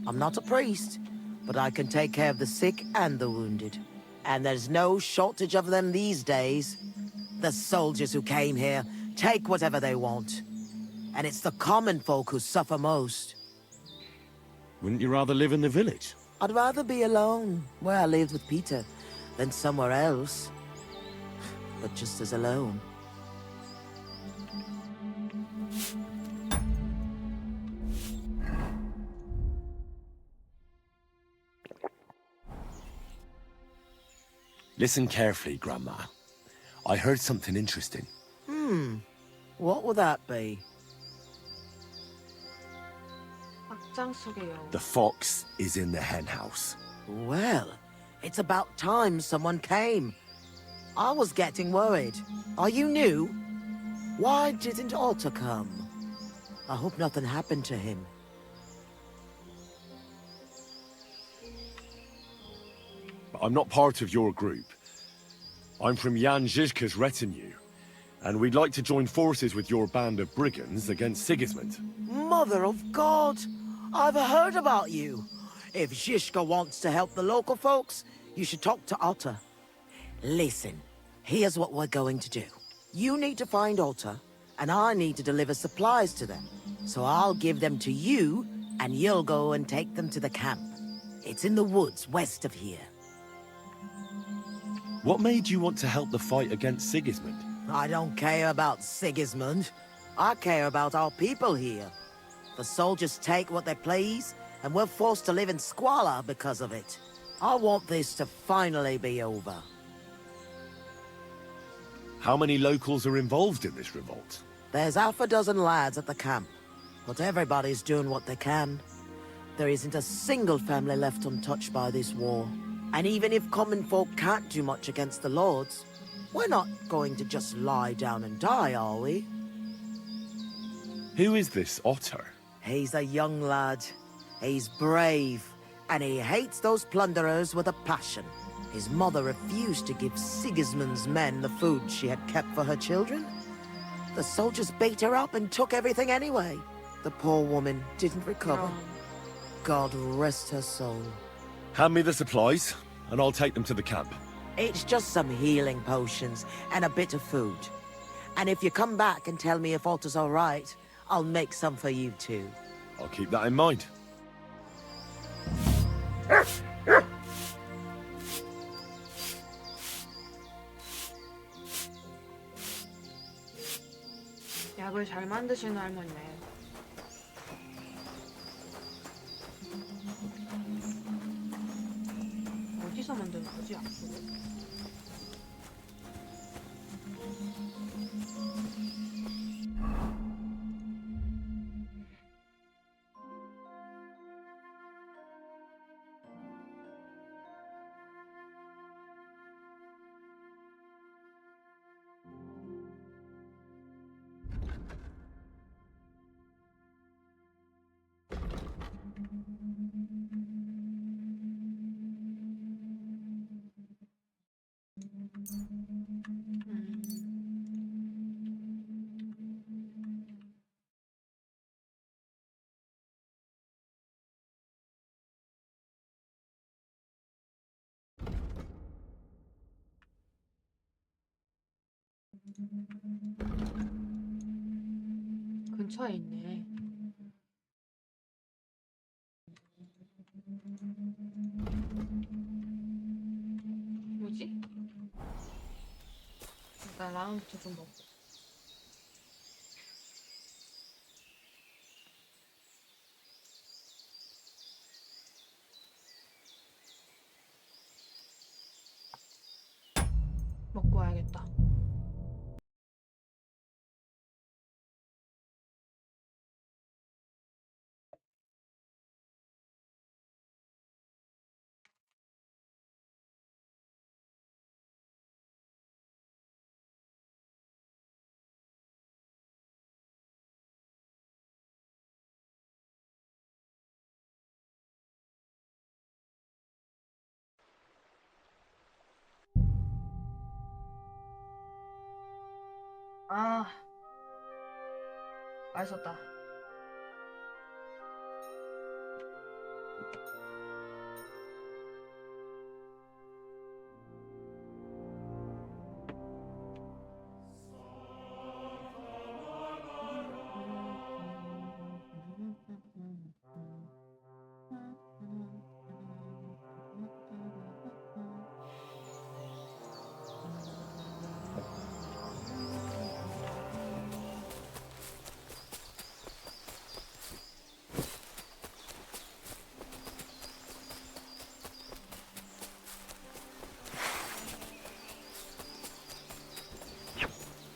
I'm not a priest, but I can take care of the sick and the wounded. And there's no shortage of them these days. The soldiers who came here take whatever they want. And it's the common folk who suffer most. Wouldn't you rather live in the village? I'd rather be alone, where I lived with Peter, than somewhere else. But just as alone. Listen carefully, Grandma. I heard something interesting. What would that be? 악장 속의 여우. The fox is in the henhouse. Well, it's about time someone came. I was getting worried. Are you new? Why didn't Otto come? I hope nothing happened to him. I'm not part of your group. I'm from Jan Žižka's retinue, and we'd like to join forces with your band of brigands against Sigismund. Mother of God! I've heard about you. If Žižka wants to help the local folks, you should talk to Otto. Listen, here's what we're going to do. You need to find Otto, and I need to deliver supplies to them. So I'll give them to you, and you'll go and take them to the camp. It's in the woods west of here. What made you want to help the fight against Sigismund? I don't care about Sigismund. I care about our people here. The soldiers take what they please, and we're forced to live in squalor because of it. I want this to finally be over. How many locals are involved in this revolt? There's half a dozen lads at the camp, but everybody's doing what they can. There isn't a single family left untouched by this war. And even if common folk can't do much against the lords, we're not going to just lie down and die, are we? Who is this Otter? He's a young lad. He's brave, and he hates those plunderers with a passion. His mother refused to give Sigismund's men the food she had kept for her children. The soldiers beat her up and took everything anyway. The poor woman didn't recover. God rest her soul. Hand me the supplies, and I'll take them to the camp. It's just some healing potions and a bit of food. And if you come back and tell me if Otto's all right, I'll make some for you too. I'll keep that in mind. 약을 잘 만드시는 할머니네. 어디서 만드는 거지, 앞으로? 근처에 있네. 뭐지? 일단 라면부터 좀 먹고. 아, 말 썼다.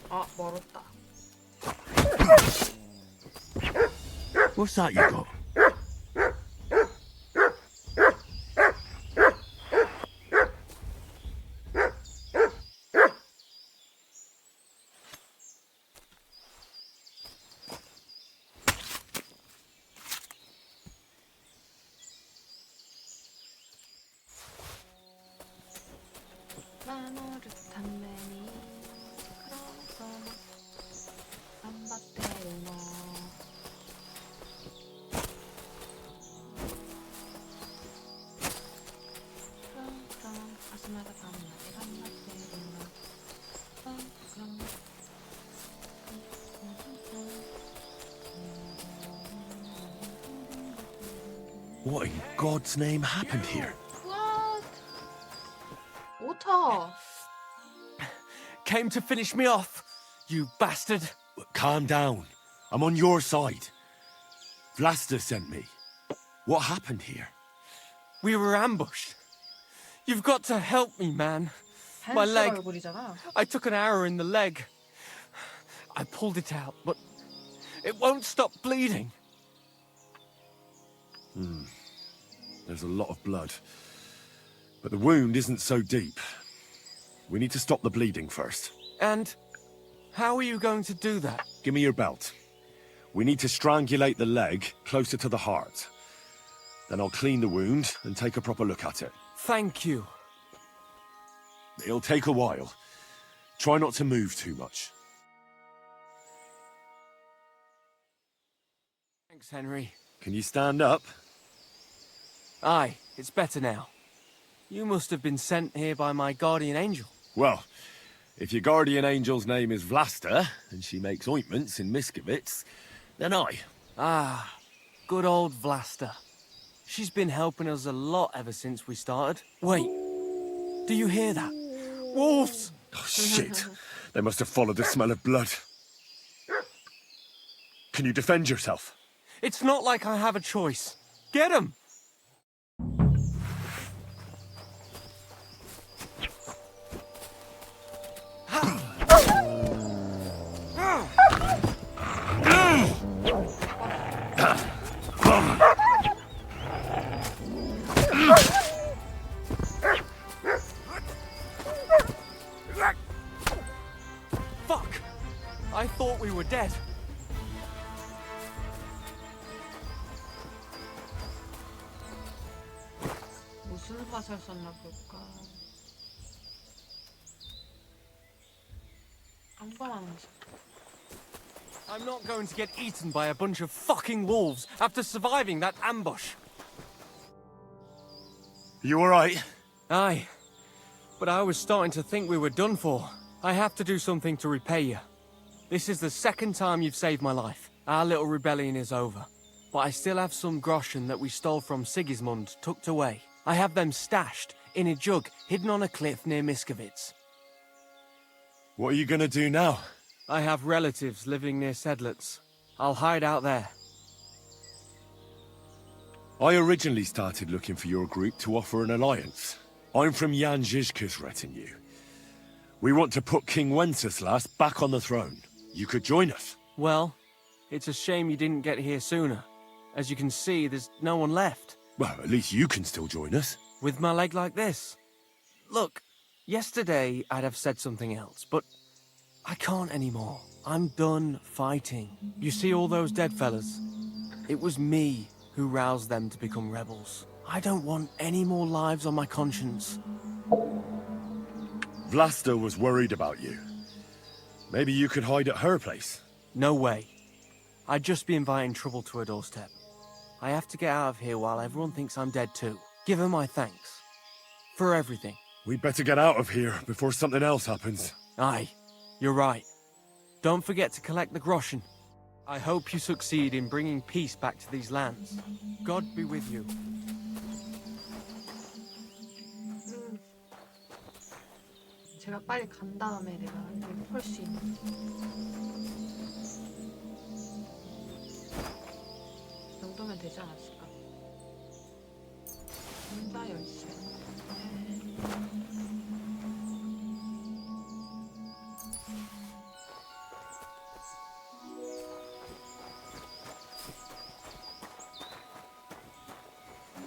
아, 멀었다. What's that you got? 나노릇한 매니 그러면서 한밭대로 넣어. 그럼 아스마가 밤낮에 한밭대로 넣어. 그럼 What in God's name happened here? What? 오터. Came to finish me off, you bastard. Calm down. I'm on your side. Vlasta sent me. What happened here? We were ambushed. You've got to help me, man. My 한스 leg. 얼굴이잖아. I took an arrow in the leg. I pulled it out, but it won't stop bleeding. There's a lot of blood. But the wound isn't so deep. We need to stop the bleeding first. And how are you going to do that? Give me your belt. We need to strangulate the leg closer to the heart. Then I'll clean the wound and take a proper look at it. Thank you. It'll take a while. Try not to move too much. Thanks, Henry. Can you stand up? Aye, it's better now. You must have been sent here by my guardian angel. Well, if your guardian angel's name is Vlasta, and she makes ointments in Miskovitz, then I. Ah, good old Vlasta. She's been helping us a lot ever since we started. Wait, do you hear that? Wolves! Oh, shit. They must have followed the smell of blood. Can you defend yourself? It's not like I have a choice. Get 'em! Fuck! I thought we were dead. 무슨 화살 썼나 볼까? 깜깜한 거. I'm not going to get eaten by a bunch of fucking wolves after surviving that ambush. You alright? Aye, but I was starting to think we were done for. I have to do something to repay you. This is the second time you've saved my life. Our little rebellion is over, but I still have some groschen that we stole from Sigismund tucked away. I have them stashed in a jug hidden on a cliff near Miskovitz. What are you gonna do now? I have relatives living near Sedlitz. I'll hide out there. I originally started looking for your group to offer an alliance. I'm from Jan Žižka's retinue. We want to put King Wenceslas back on the throne. You could join us. Well, it's a shame you didn't get here sooner. As you can see, there's no one left. Well, at least you can still join us. With my leg like this. Look, yesterday I'd have said something else, but I can't anymore. I'm done fighting. You see all those dead fellas? It was me who roused them to become rebels. I don't want any more lives on my conscience. Vlasta was worried about you. Maybe you could hide at her place. No way. I'd just be inviting trouble to her doorstep. I have to get out of here while everyone thinks I'm dead too. Give her my thanks. For everything. We'd better get out of here before something else happens. Aye, you're right. Don't forget to collect the groschen. I hope you succeed in bringing peace back to these lands. God be with you. 제가 빨리 간 다음에 내가 이걸 펄 수 있는. 이 정도면 되지 않았을까? 혼자 열쇠.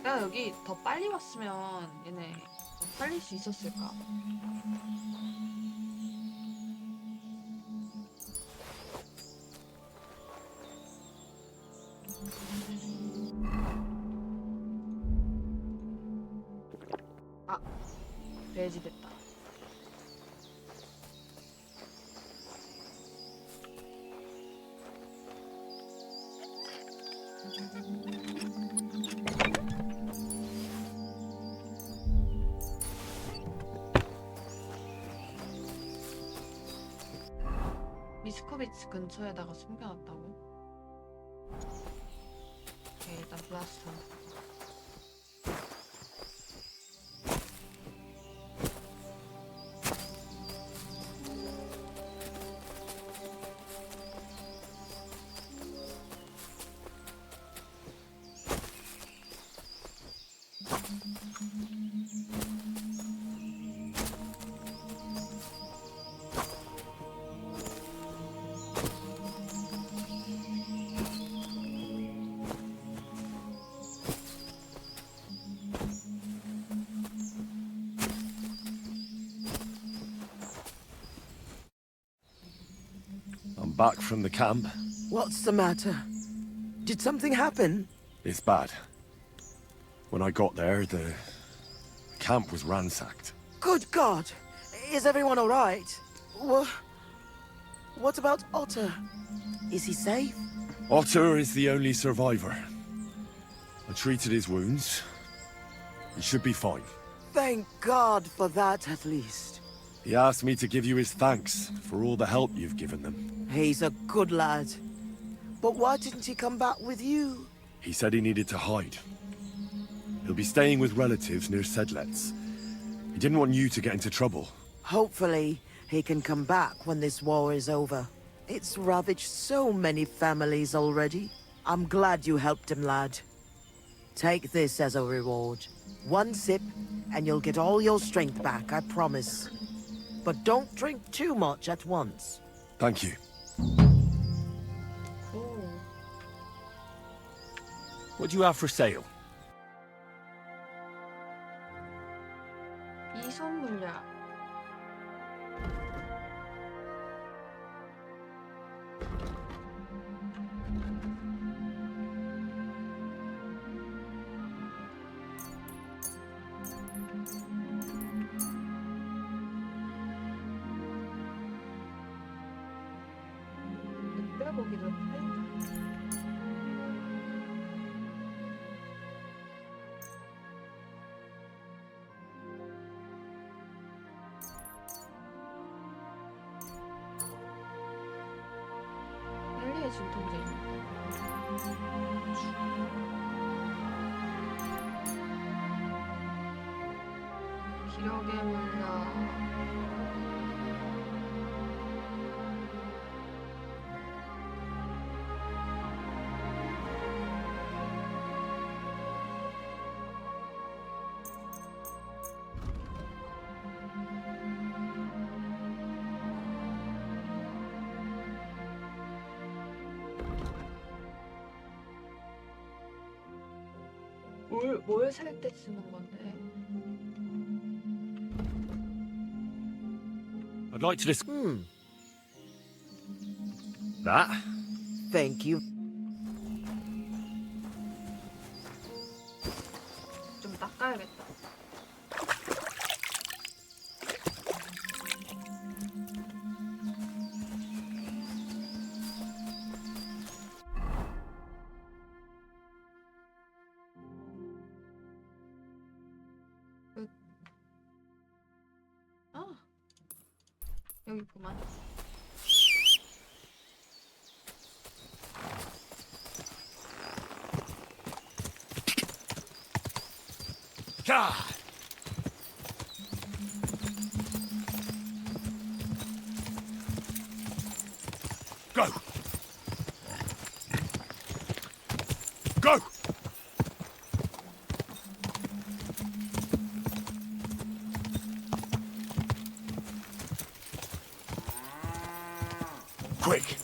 내가 여기 더 빨리 왔으면 얘네 더 살릴 수 있었을까? 아, 배제됐다. 미스코비치 근처에다가 숨겨놨다고? 오케이, 일단 블라스터. I'm back from the camp. What's the matter? Did something happen? It's bad. When I got there, the camp was ransacked. Good God! Is everyone all right? What about Otter? Is he safe? Otter is the only survivor. I treated his wounds. He should be fine. Thank God for that, at least. He asked me to give you his thanks for all the help you've given them. He's a good lad. But why didn't he come back with you? He said he needed to hide. He'll be staying with relatives near Sedlets. He didn't want you to get into trouble. Hopefully, he can come back when this war is over. It's ravaged so many families already. I'm glad you helped him, lad. Take this as a reward. One sip, and you'll get all your strength back, I promise. But don't drink too much at once. Thank you. 오, What do you have for sale? 이손 물약. 빼보기도 해. 헬리의 진통제. 기력의 물약. 뭘 살 때 쓰는 건데? I'd like to That? Thank you. 좀 닦아야겠다. 있구만. God! Go! Go! Quick!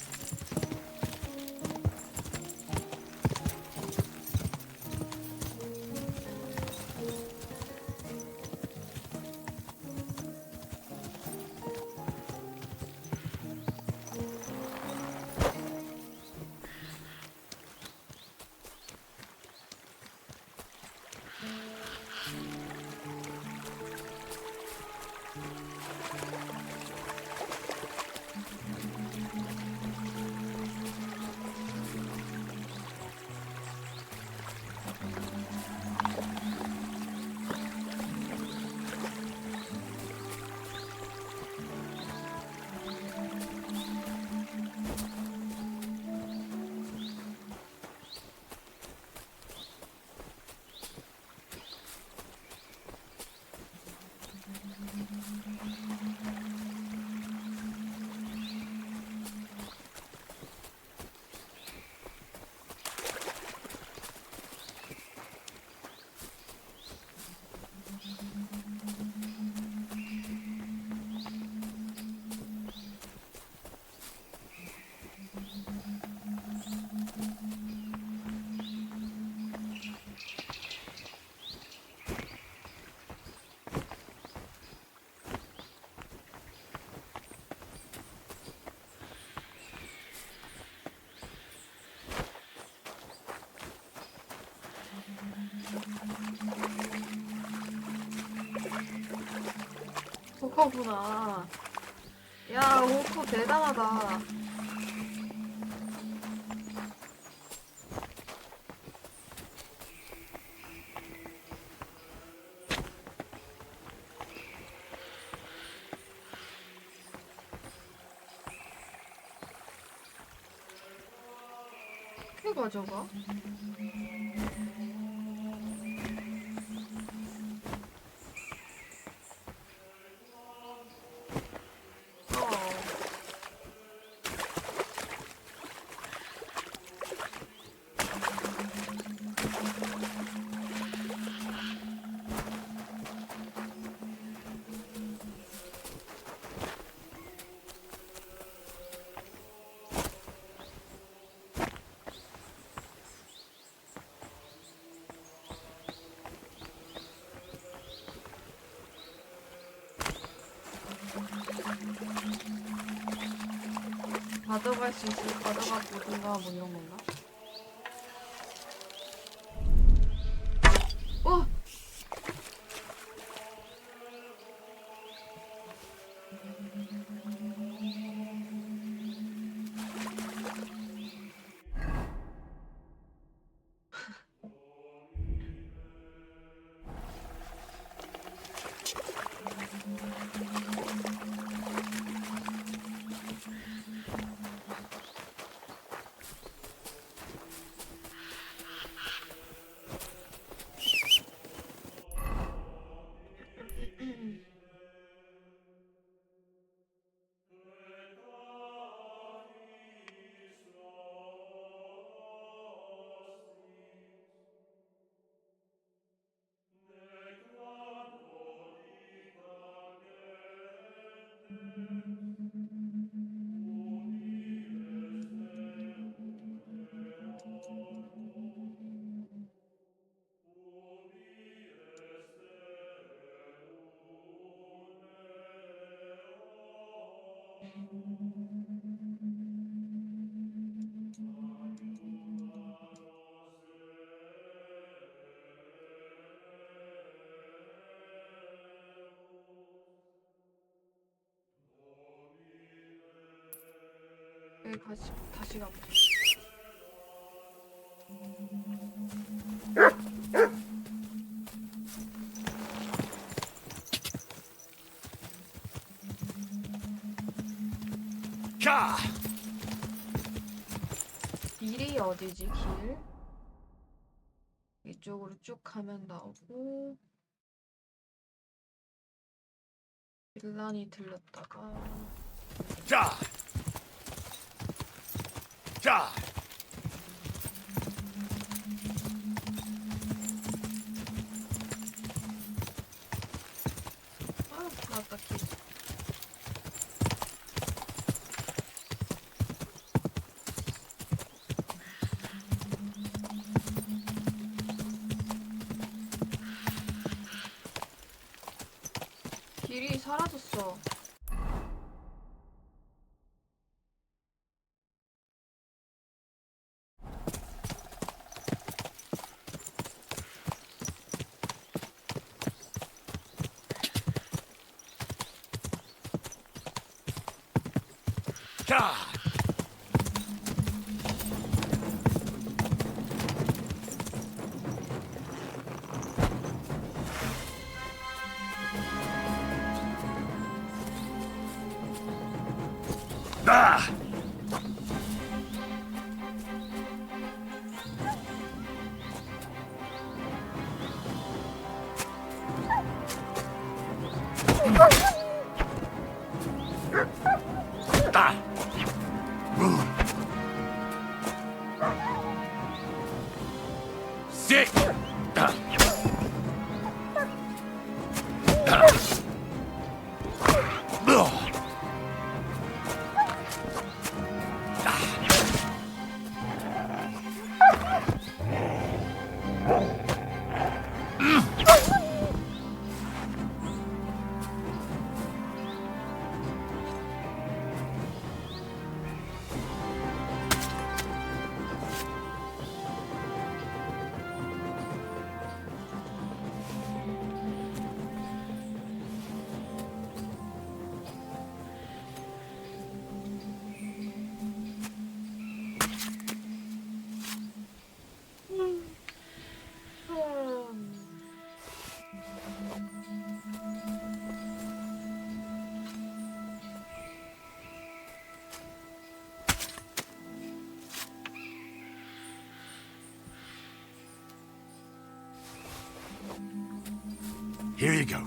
호커구나. 야, 호커 대단하다. 어떻게 가져가? 가져갈 수 있으면 가져가 보든가 뭐 이런 건가? 어! 여기 다시 가보자. 길이 어디지, 길? 이쪽으로 쭉 가면 나오고 빌란이 들렸다가 자! 자! 아, 맞다, 길. 길이 사라졌어. 자! 나! 나! Sick! Da! Da! Ugh! Here you go.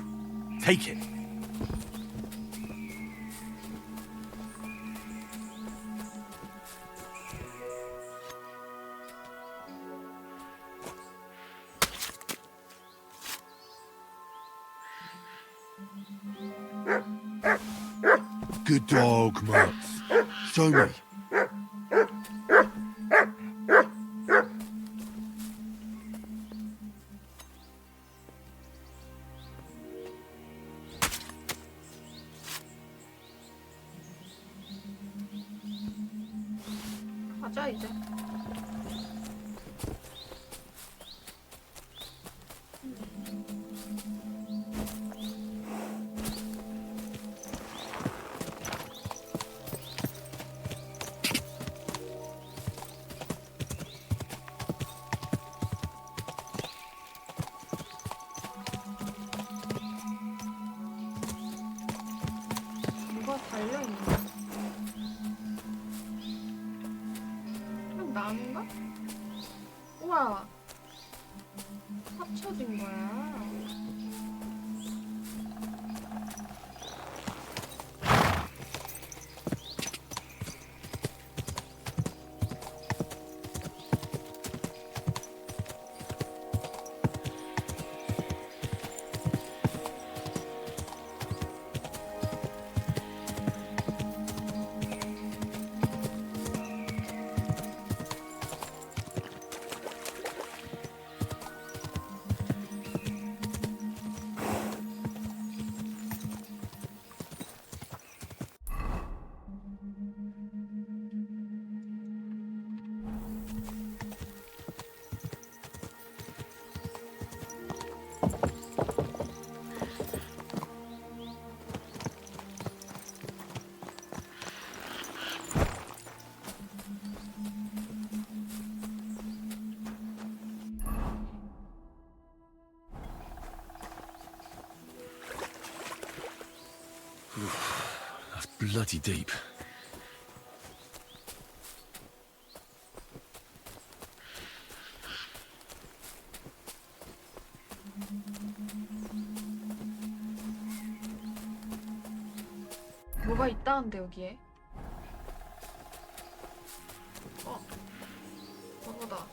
Take it. Good dog, Max. Show me. 가자, 이제. 누가 달려있네. 그럼 나무인가? 우와. 합쳐진 거야. That's bloody deep. 뭐가 있다는데 여기에? 저거다.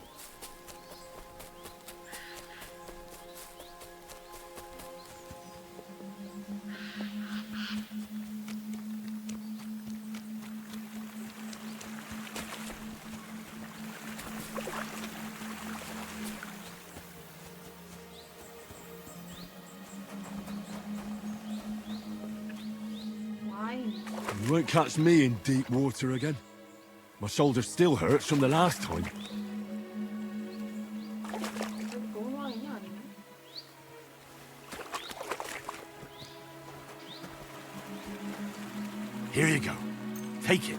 와인. You won't catch me in deep water again. My shoulder still hurts from the last time. 여기 좋은 와인이 아니네. Here you go. Take it.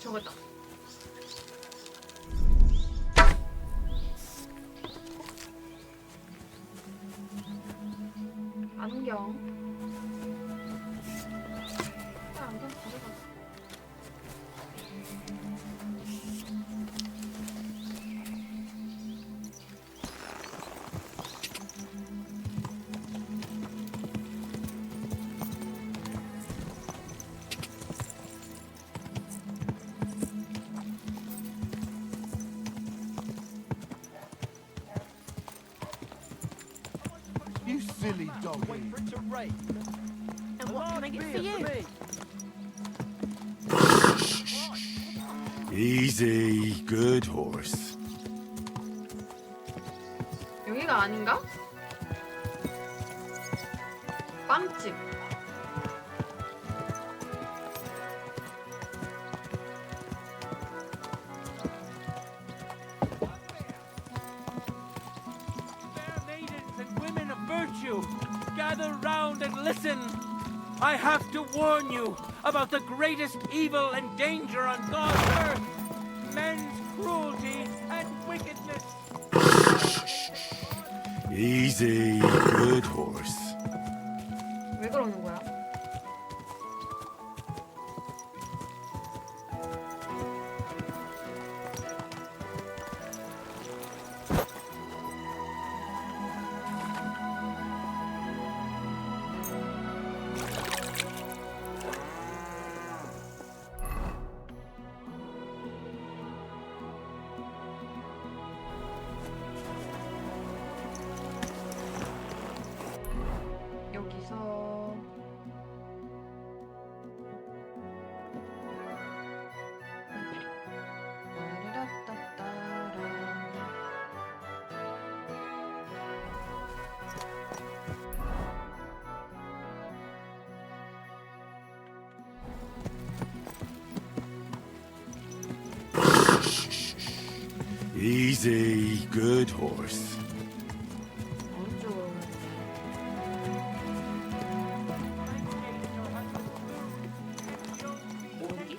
저거다. 안경. 안경 가져가. You silly dog. Wait for it to rain. And what can I get for you? Easy. Good horse. 여기가 아닌가? 빵집. Fair maidens and women of virtue, gather round and listen. I have to warn you about the greatest evil and danger on God's earth, men's cruelty and wickedness. Easy. Good horse. 왜 그러는 거야? 여기서 따라라따따라. Easy. Good horse. 오른쪽. 어디?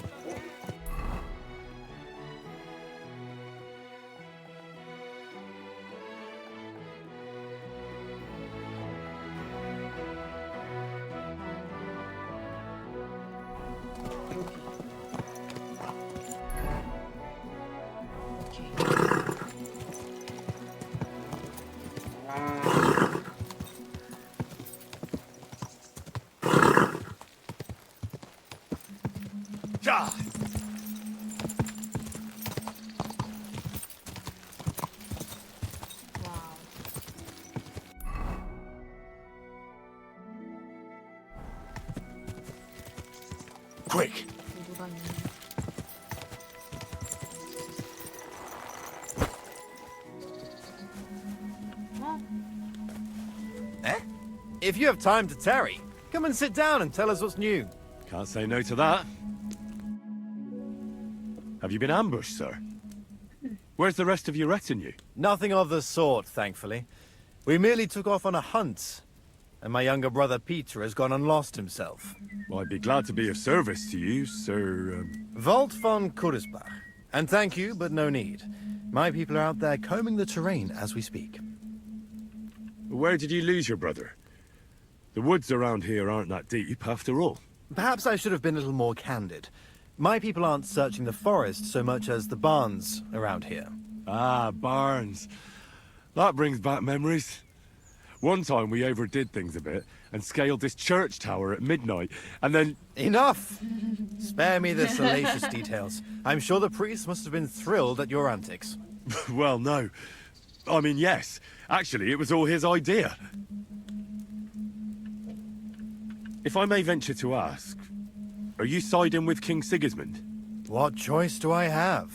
Ja. 와우. Quick! 누가 있냐? 어? If you have time to tarry, come and sit down and tell us what's new. Can't say no to that. Have you been ambushed, sir? Where's the rest of your retinue? Nothing of the sort, thankfully. We merely took off on a hunt, and my younger brother Peter has gone and lost himself. Well, I'd be glad to be of service to you, Sir... Walt von Kurisbach. And thank you, but no need. My people are out there combing the terrain as we speak. Where did you lose your brother? The woods around here aren't that deep, after all. Perhaps I should have been a little more candid. My people aren't searching the forest so much as the barns around here. Ah, barns. That brings back memories. One time we overdid things a bit and scaled this church tower at midnight, and then... Enough! Spare me the salacious details. I'm sure the priest must have been thrilled at your antics. Well, no. I mean, yes. Actually, it was all his idea. If I may venture to ask, are you siding with King Sigismund? What choice do I have?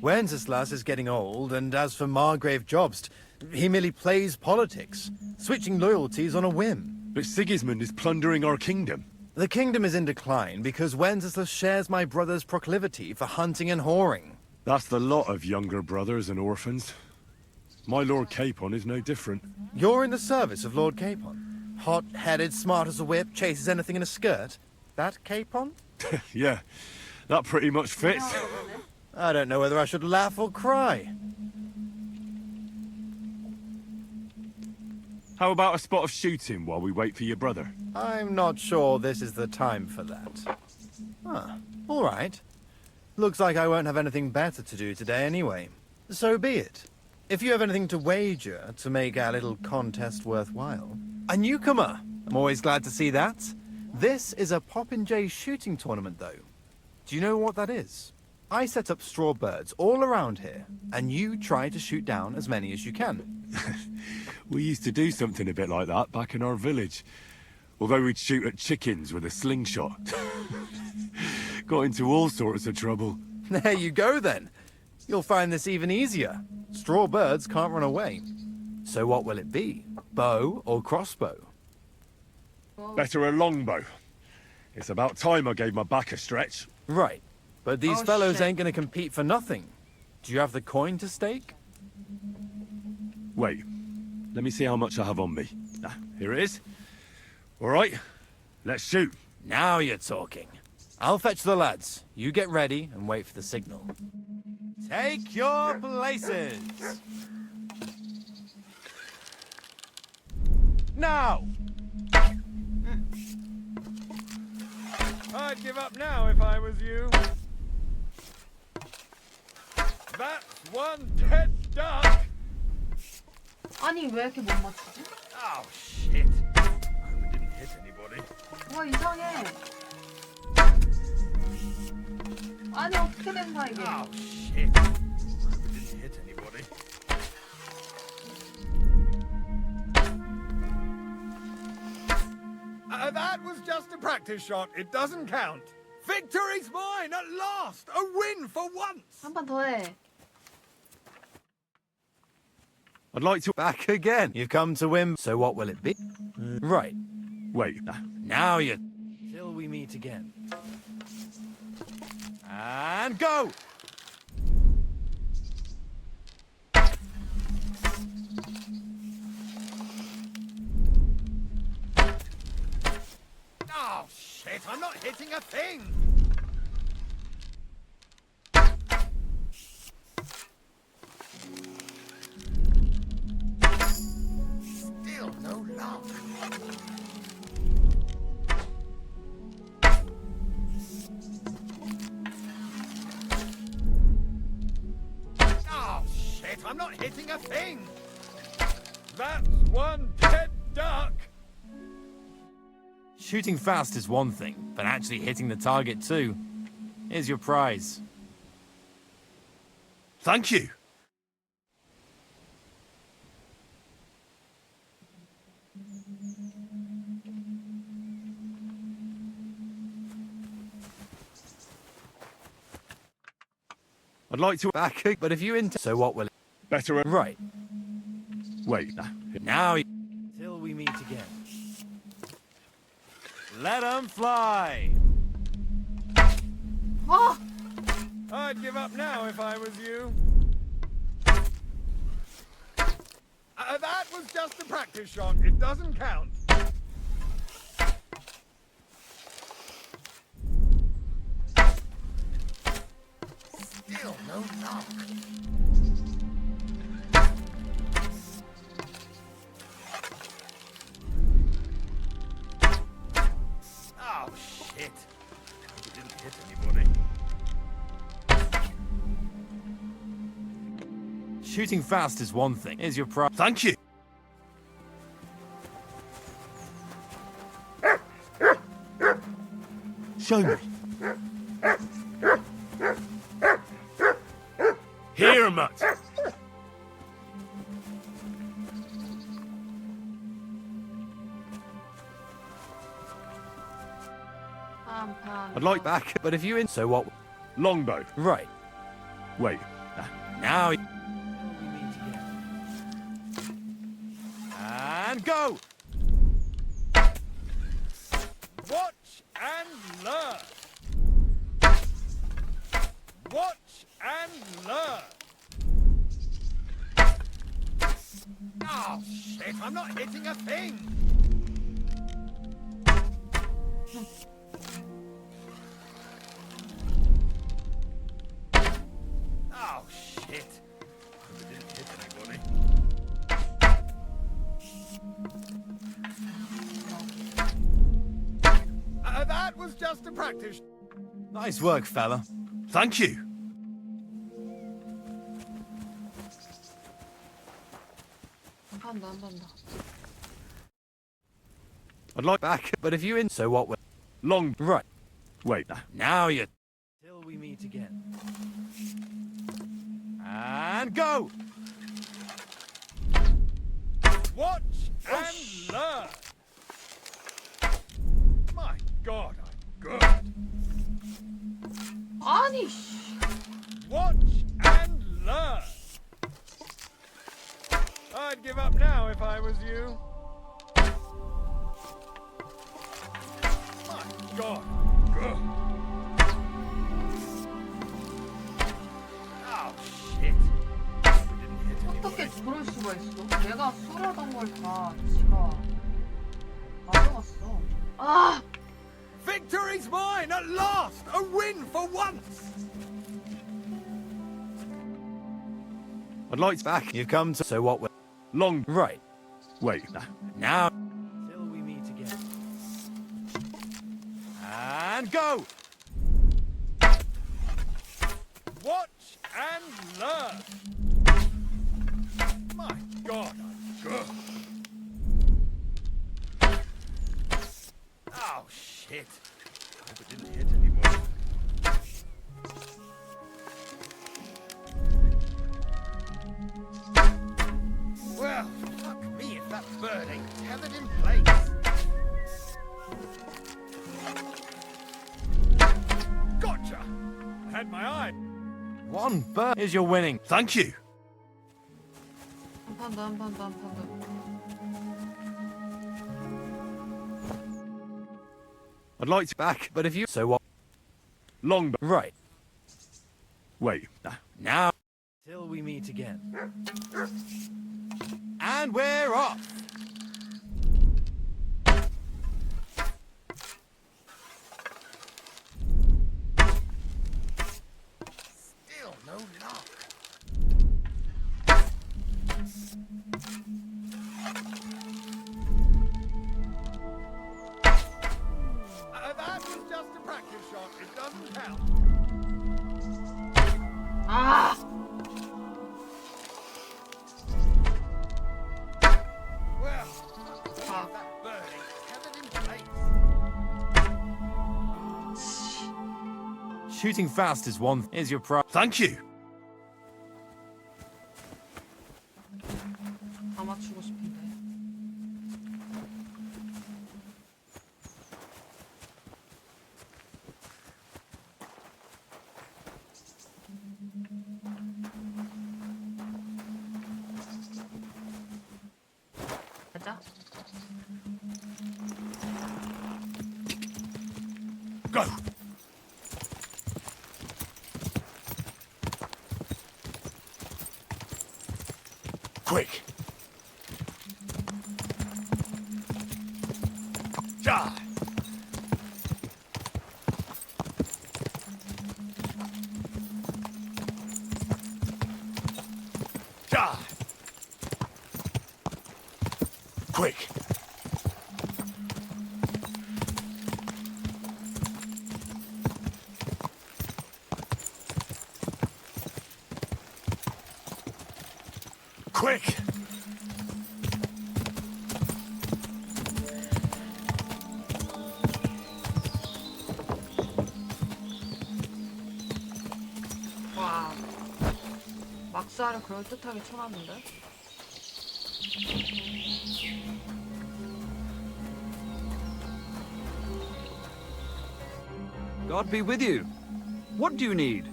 Wenceslas is getting old, and as for Margrave Jobst, he merely plays politics, switching loyalties on a whim. But Sigismund is plundering our kingdom. The kingdom is in decline because Wenceslas shares my brother's proclivity for hunting and whoring. That's the lot of younger brothers and orphans. My Lord Capon is no different. You're in the service of Lord Capon. Hot-headed, smart as a whip, chases anything in a skirt. That Capon? Yeah, that pretty much fits. I don't know whether I should laugh or cry. How about a spot of shooting while we wait for your brother? I'm not sure this is the time for that. Ah, all right. Looks like I won't have anything better to do today anyway. So be it. If you have anything to wager to make our little contest worthwhile. A newcomer! I'm always glad to see that. This is a Popinjay shooting tournament, though. Do you know what that is? I set up straw birds all around here, and you try to shoot down as many as you can. We used to do something a bit like that back in our village. Although we'd shoot at chickens with a slingshot. Got into all sorts of trouble. There you go, then. You'll find this even easier. Straw birds can't run away. So what will it be? Bow or crossbow? Better a longbow. It's about time I gave my back a stretch. Right. But these Oh, fellows shit. ain't gonna compete for nothing. Do you have the coin to stake? Wait, let me see how much I have on me. Ah, here it is. All right, let's shoot. Now you're talking. I'll fetch the lads. You get ready and wait for the signal. Take your places! Now! I'd give up now if I was you. That's one dead duck! 아니 왜 이렇게 못 맞추지? Oh, shit. I hope it didn't hit anybody. 와 이상해. 아니 어떻게 된 거야 이게? Oh, shit. I hope it didn't hit anybody. That was just a practice shot. It doesn't count. Victory's mine at last! A win for once! 한 번 더 해. I'd like to... Back again. You've come to win. So what will it be? Right. Wait, Now you... Till we meet again. And go! Oh, shit! I'm not hitting a thing! Still no luck. Oh, shit! I'm not hitting a thing! That's one dead duck! Shooting fast is one thing, but actually hitting the target too. Here's your prize. thank you. I'd like to... Back, but if you so what will... Better... Right. Wait. Now, Till we meet again. Let 'em fly! 아! I'd give up now if I was you. That was just a practice shot. It doesn't count. Still no knock. Oh, shit. Hope it didn't hit anybody. Shooting fast is one thing. Is your pro... Thank you. Show me. Here, Mutt. 한판 I'd like Back, but if you so what? longbow. Right. Wait. now, And go! Watch and learn! Watch and learn! Oh, shit, I'm not hitting a thing! Oh, shit. Hope it didn't hit anybody. That was just a practice. Nice work, fella. Thank you. 한 번 더. I'd like Back, but if you so what will... long... Right. Wait. now you... Till we meet again. And go! Watch and learn! My God, I'm good. 아니 씨. Watch and learn! I'd give up now if I was you. My God, I'm good. Oh, shit. We didn't hit 어떻게 anybody. 그럴 수가 있어? 내가 쏘려던 걸 다 지가 가져갔어. 아! Victory's mine at last! A win for once! I'd like Back, you've come to... So what will... long... Right. Wait. now, Till we meet again. And go! Watch and learn! My God, I'm good. Oh, shit. Hope it didn't hit anybody. Well, fuck me if that bird ain't tethered in place. Gotcha! I had my eye. One bird is your winning. Thank you. 한 판 더, 한 판 더, 한 판 더. I'd like to... Back, but if you... So what? long... Right. Wait. now, Till we meet again. And we're off! Still no knock. That was just a practice shot. It doesn't count. 아! Well, 아. that bird ain't tethered in place. Shooting fast is one thing. Is your pro... Thank you. 다 맞추고 싶은데. Go! Quick! Ja! Ja! Quick! Quick! 와, 막사를 그럴듯하게 쳐놨는데? God be with you. What do you need?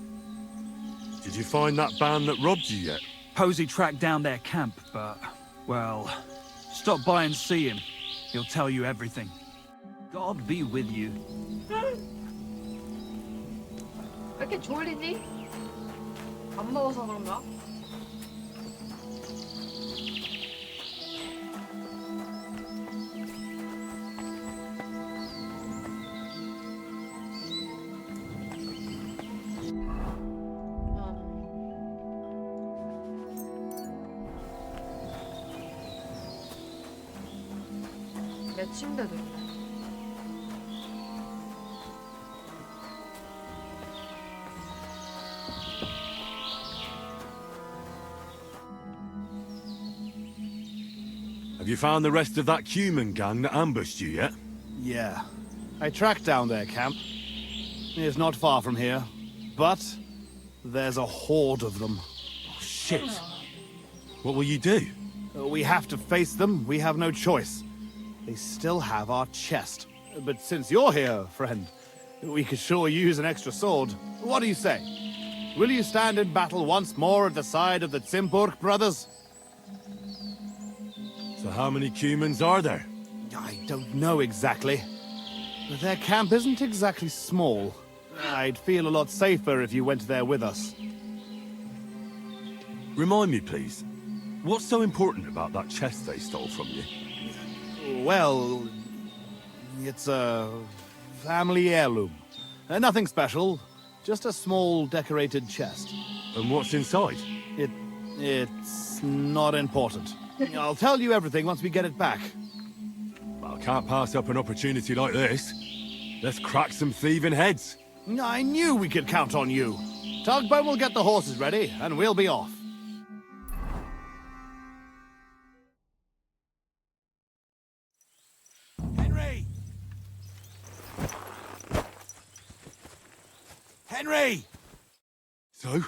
Did you find that band that robbed you yet? Posey tracked down their camp, but, well, stop by and see him. He'll tell you everything. God be with you. 왜 이렇게 졸리니? 안 먹어서 그런가? 내 침대도 있네. Have you found the rest of that human gang that ambushed you yet? Yeah. I tracked down their camp. It's not far from here. But there's a horde of them. Oh, shit. What will you do? We have to face them. We have no choice. They still have our chest. But since you're here, friend, we could sure use an extra sword. What do you say? Will you stand in battle once more at the side of the Zimburg brothers? So how many humans are there? I don't know exactly. But their camp isn't exactly small. I'd feel a lot safer if you went there with us. Remind me, please. What's so important about that chest they stole from you? Well, it's a family heirloom. Nothing special, just a small decorated chest. And what's inside? It's not important. I'll tell you everything once we get it back. Well, I can't pass up an opportunity like this. Let's crack some thieving heads. I knew we could count on you. Tugboat will get the horses ready, and we'll be off. Henry! Henry! So?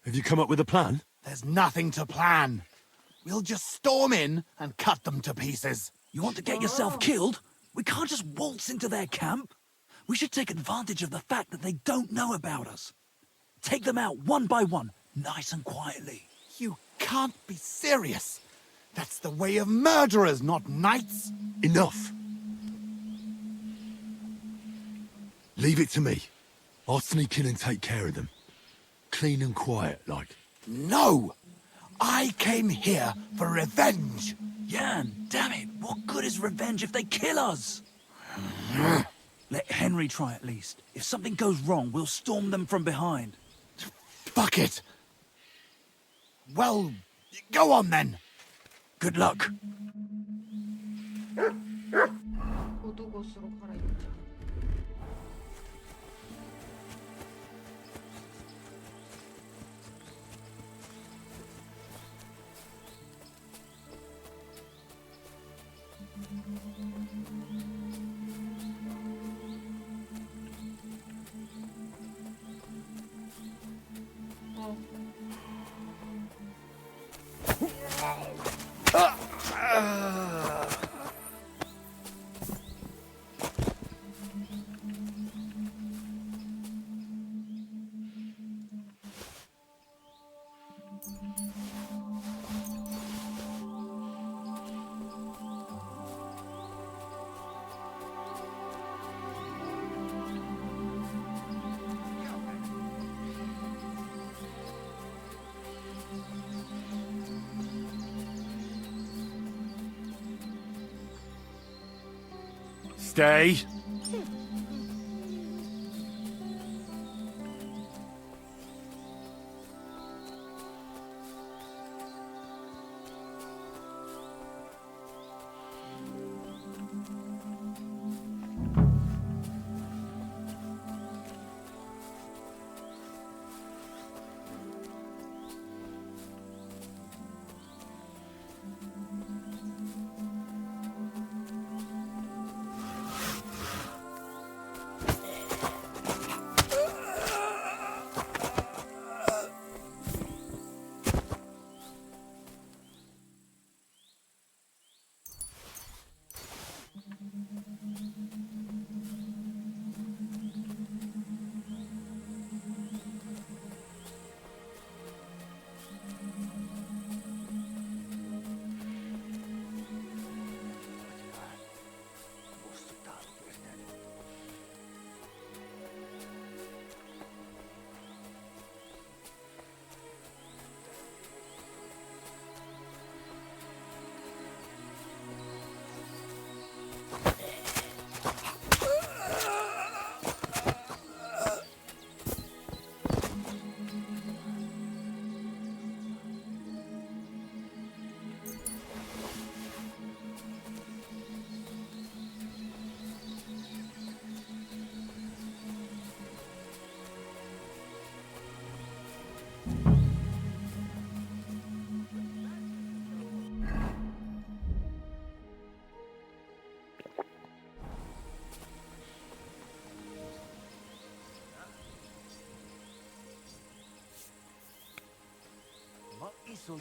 Have you come up with a plan? There's nothing to plan. We'll just storm in and cut them to pieces. You want to get yourself killed? We can't just waltz into their camp. We should take advantage of the fact that they don't know about us. Take them out one by one, nice and quietly. You can't be serious. That's the way of murderers, not knights. Enough. Leave it to me. I'll sneak in and take care of them. Clean and quiet, like. No! I came here for revenge. Jan, damn it, what good is revenge if they kill us? Let Henry try at least. If something goes wrong, we'll storm them from behind. Fuck it. Well, go on then. Good luck. 고두고스로 갈아입자. Stay.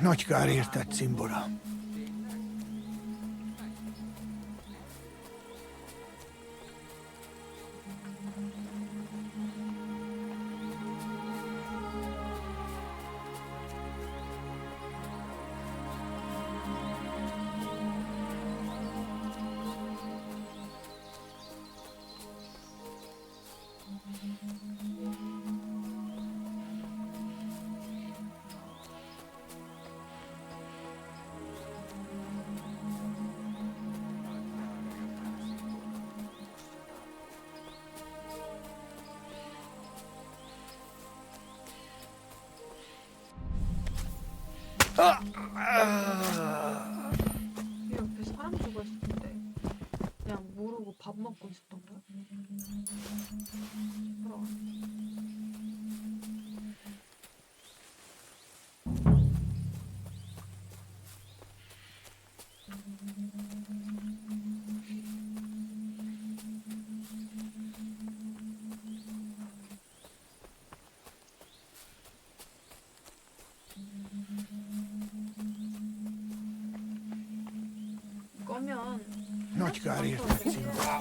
Nagy kár érted, cimbora. 이 옆에 사람 죽어 있을 텐데 그냥 모르고 밥 먹고 있었던 거야? 시끄러워. 꺼면 Nagy kár érted, cimbora.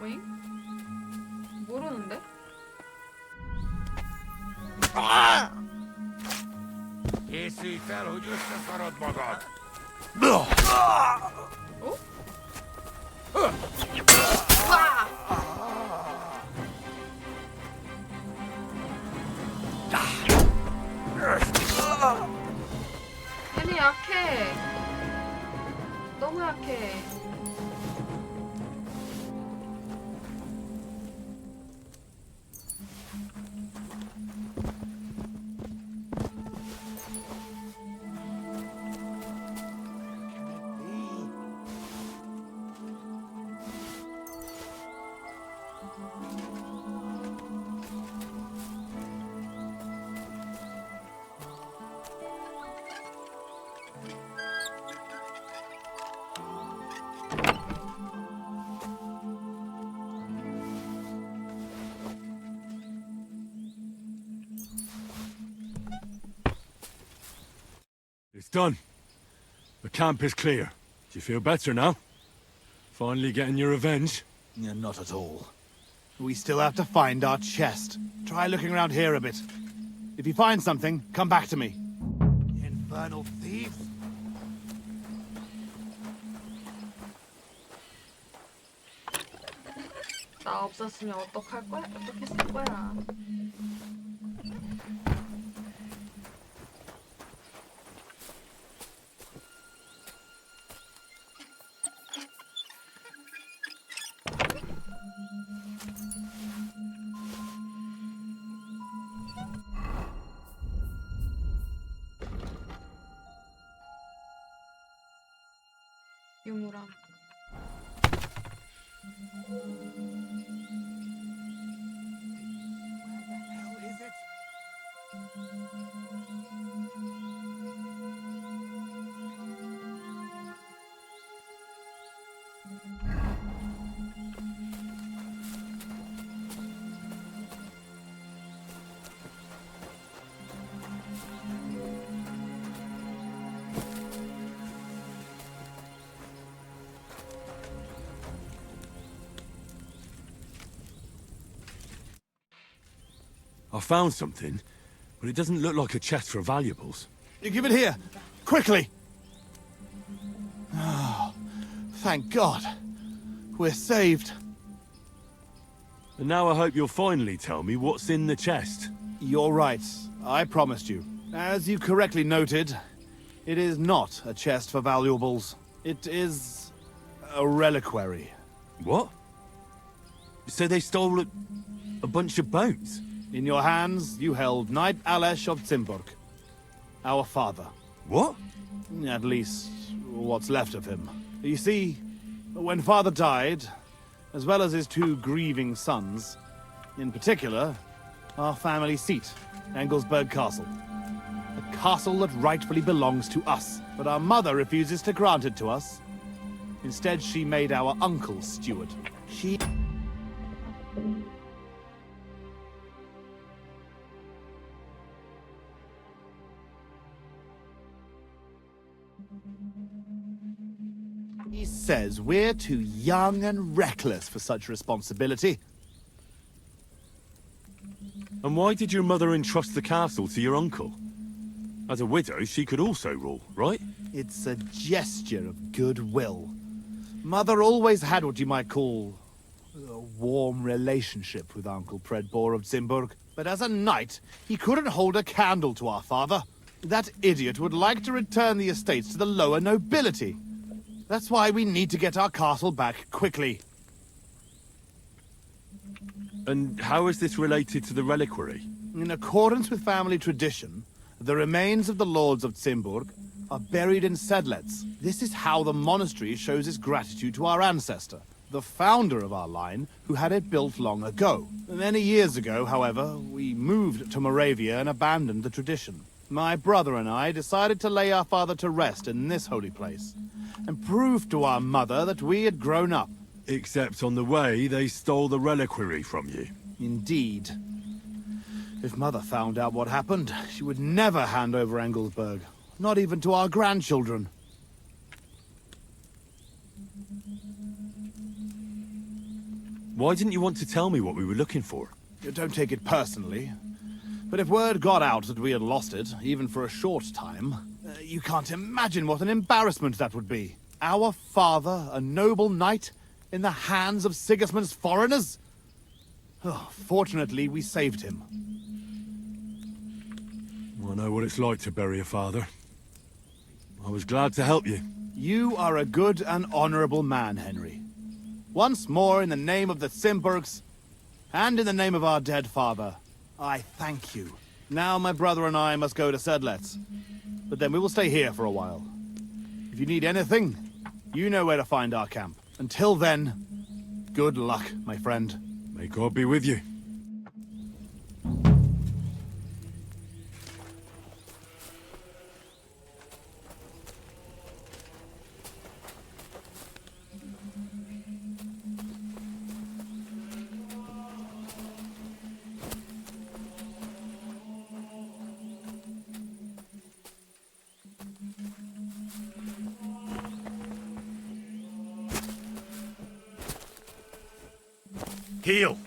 오잉? 모르는데? Készülj fel, hogy összeszarod magad! 어? 햄이 약해. 너무 약해. It's done. The camp is clear. Do you feel better now? Finally getting your revenge? Yeah, not at all. We still have to find our chest. Try looking around here a bit. If you find something, come back to me. Infernal thieves! 나 없었으면 어떡할 거야? 어떻게 했을 거야? 유물함. I found something, but it doesn't look like a chest for valuables. You give it here, quickly! Oh, thank God. We're saved. And now I hope you'll finally tell me what's in the chest. You're right. I promised you. As you correctly noted, it is not a chest for valuables. It is a reliquary. What? So they stole a bunch of bones? In your hands, you held Knight Alesh of Zimburg, our father. What? At least, what's left of him. You see, when father died, as well as his two grieving sons, in particular, our family seat, Engelsberg Castle. A castle that rightfully belongs to us, but our mother refuses to grant it to us. Instead, she made our uncle steward. She... He says we're too young and reckless for such responsibility. And why did your mother entrust the castle to your uncle? As a widow, she could also rule, right? It's a gesture of goodwill. Mother always had what you might call a warm relationship with Uncle Predbor of Zimburg. But as a knight, he couldn't hold a candle to our father. That idiot would like to return the estates to the lower nobility. That's why we need to get our castle back quickly. And how is this related to the reliquary? In accordance with family tradition, the remains of the lords of Zimburg are buried in Sedlets. This is how the monastery shows its gratitude to our ancestor, the founder of our line, who had it built long ago. Many years ago, however, we moved to Moravia and abandoned the tradition. My brother and I decided to lay our father to rest in this holy place, and prove to our mother that we had grown up. Except on the way, they stole the reliquary from you. Indeed. If Mother found out what happened, she would never hand over Engelsberg. Not even to our grandchildren. Why didn't you want to tell me what we were looking for? Don't take it personally. But if word got out that we had lost it, even for a short time, you can't imagine what an embarrassment that would be. Our father, a noble knight, in the hands of Sigismund's foreigners? Oh, fortunately, we saved him. I know what it's like to bury a father. I was glad to help you. You are a good and honorable man, Henry. Once more, in the name of the Zimburgs, and in the name of our dead father, I thank you. Now my brother and I must go to Sedlets, but then we will stay here for a while. If you need anything, you know where to find our camp. Until then, good luck, my friend. May God be with you. Heal!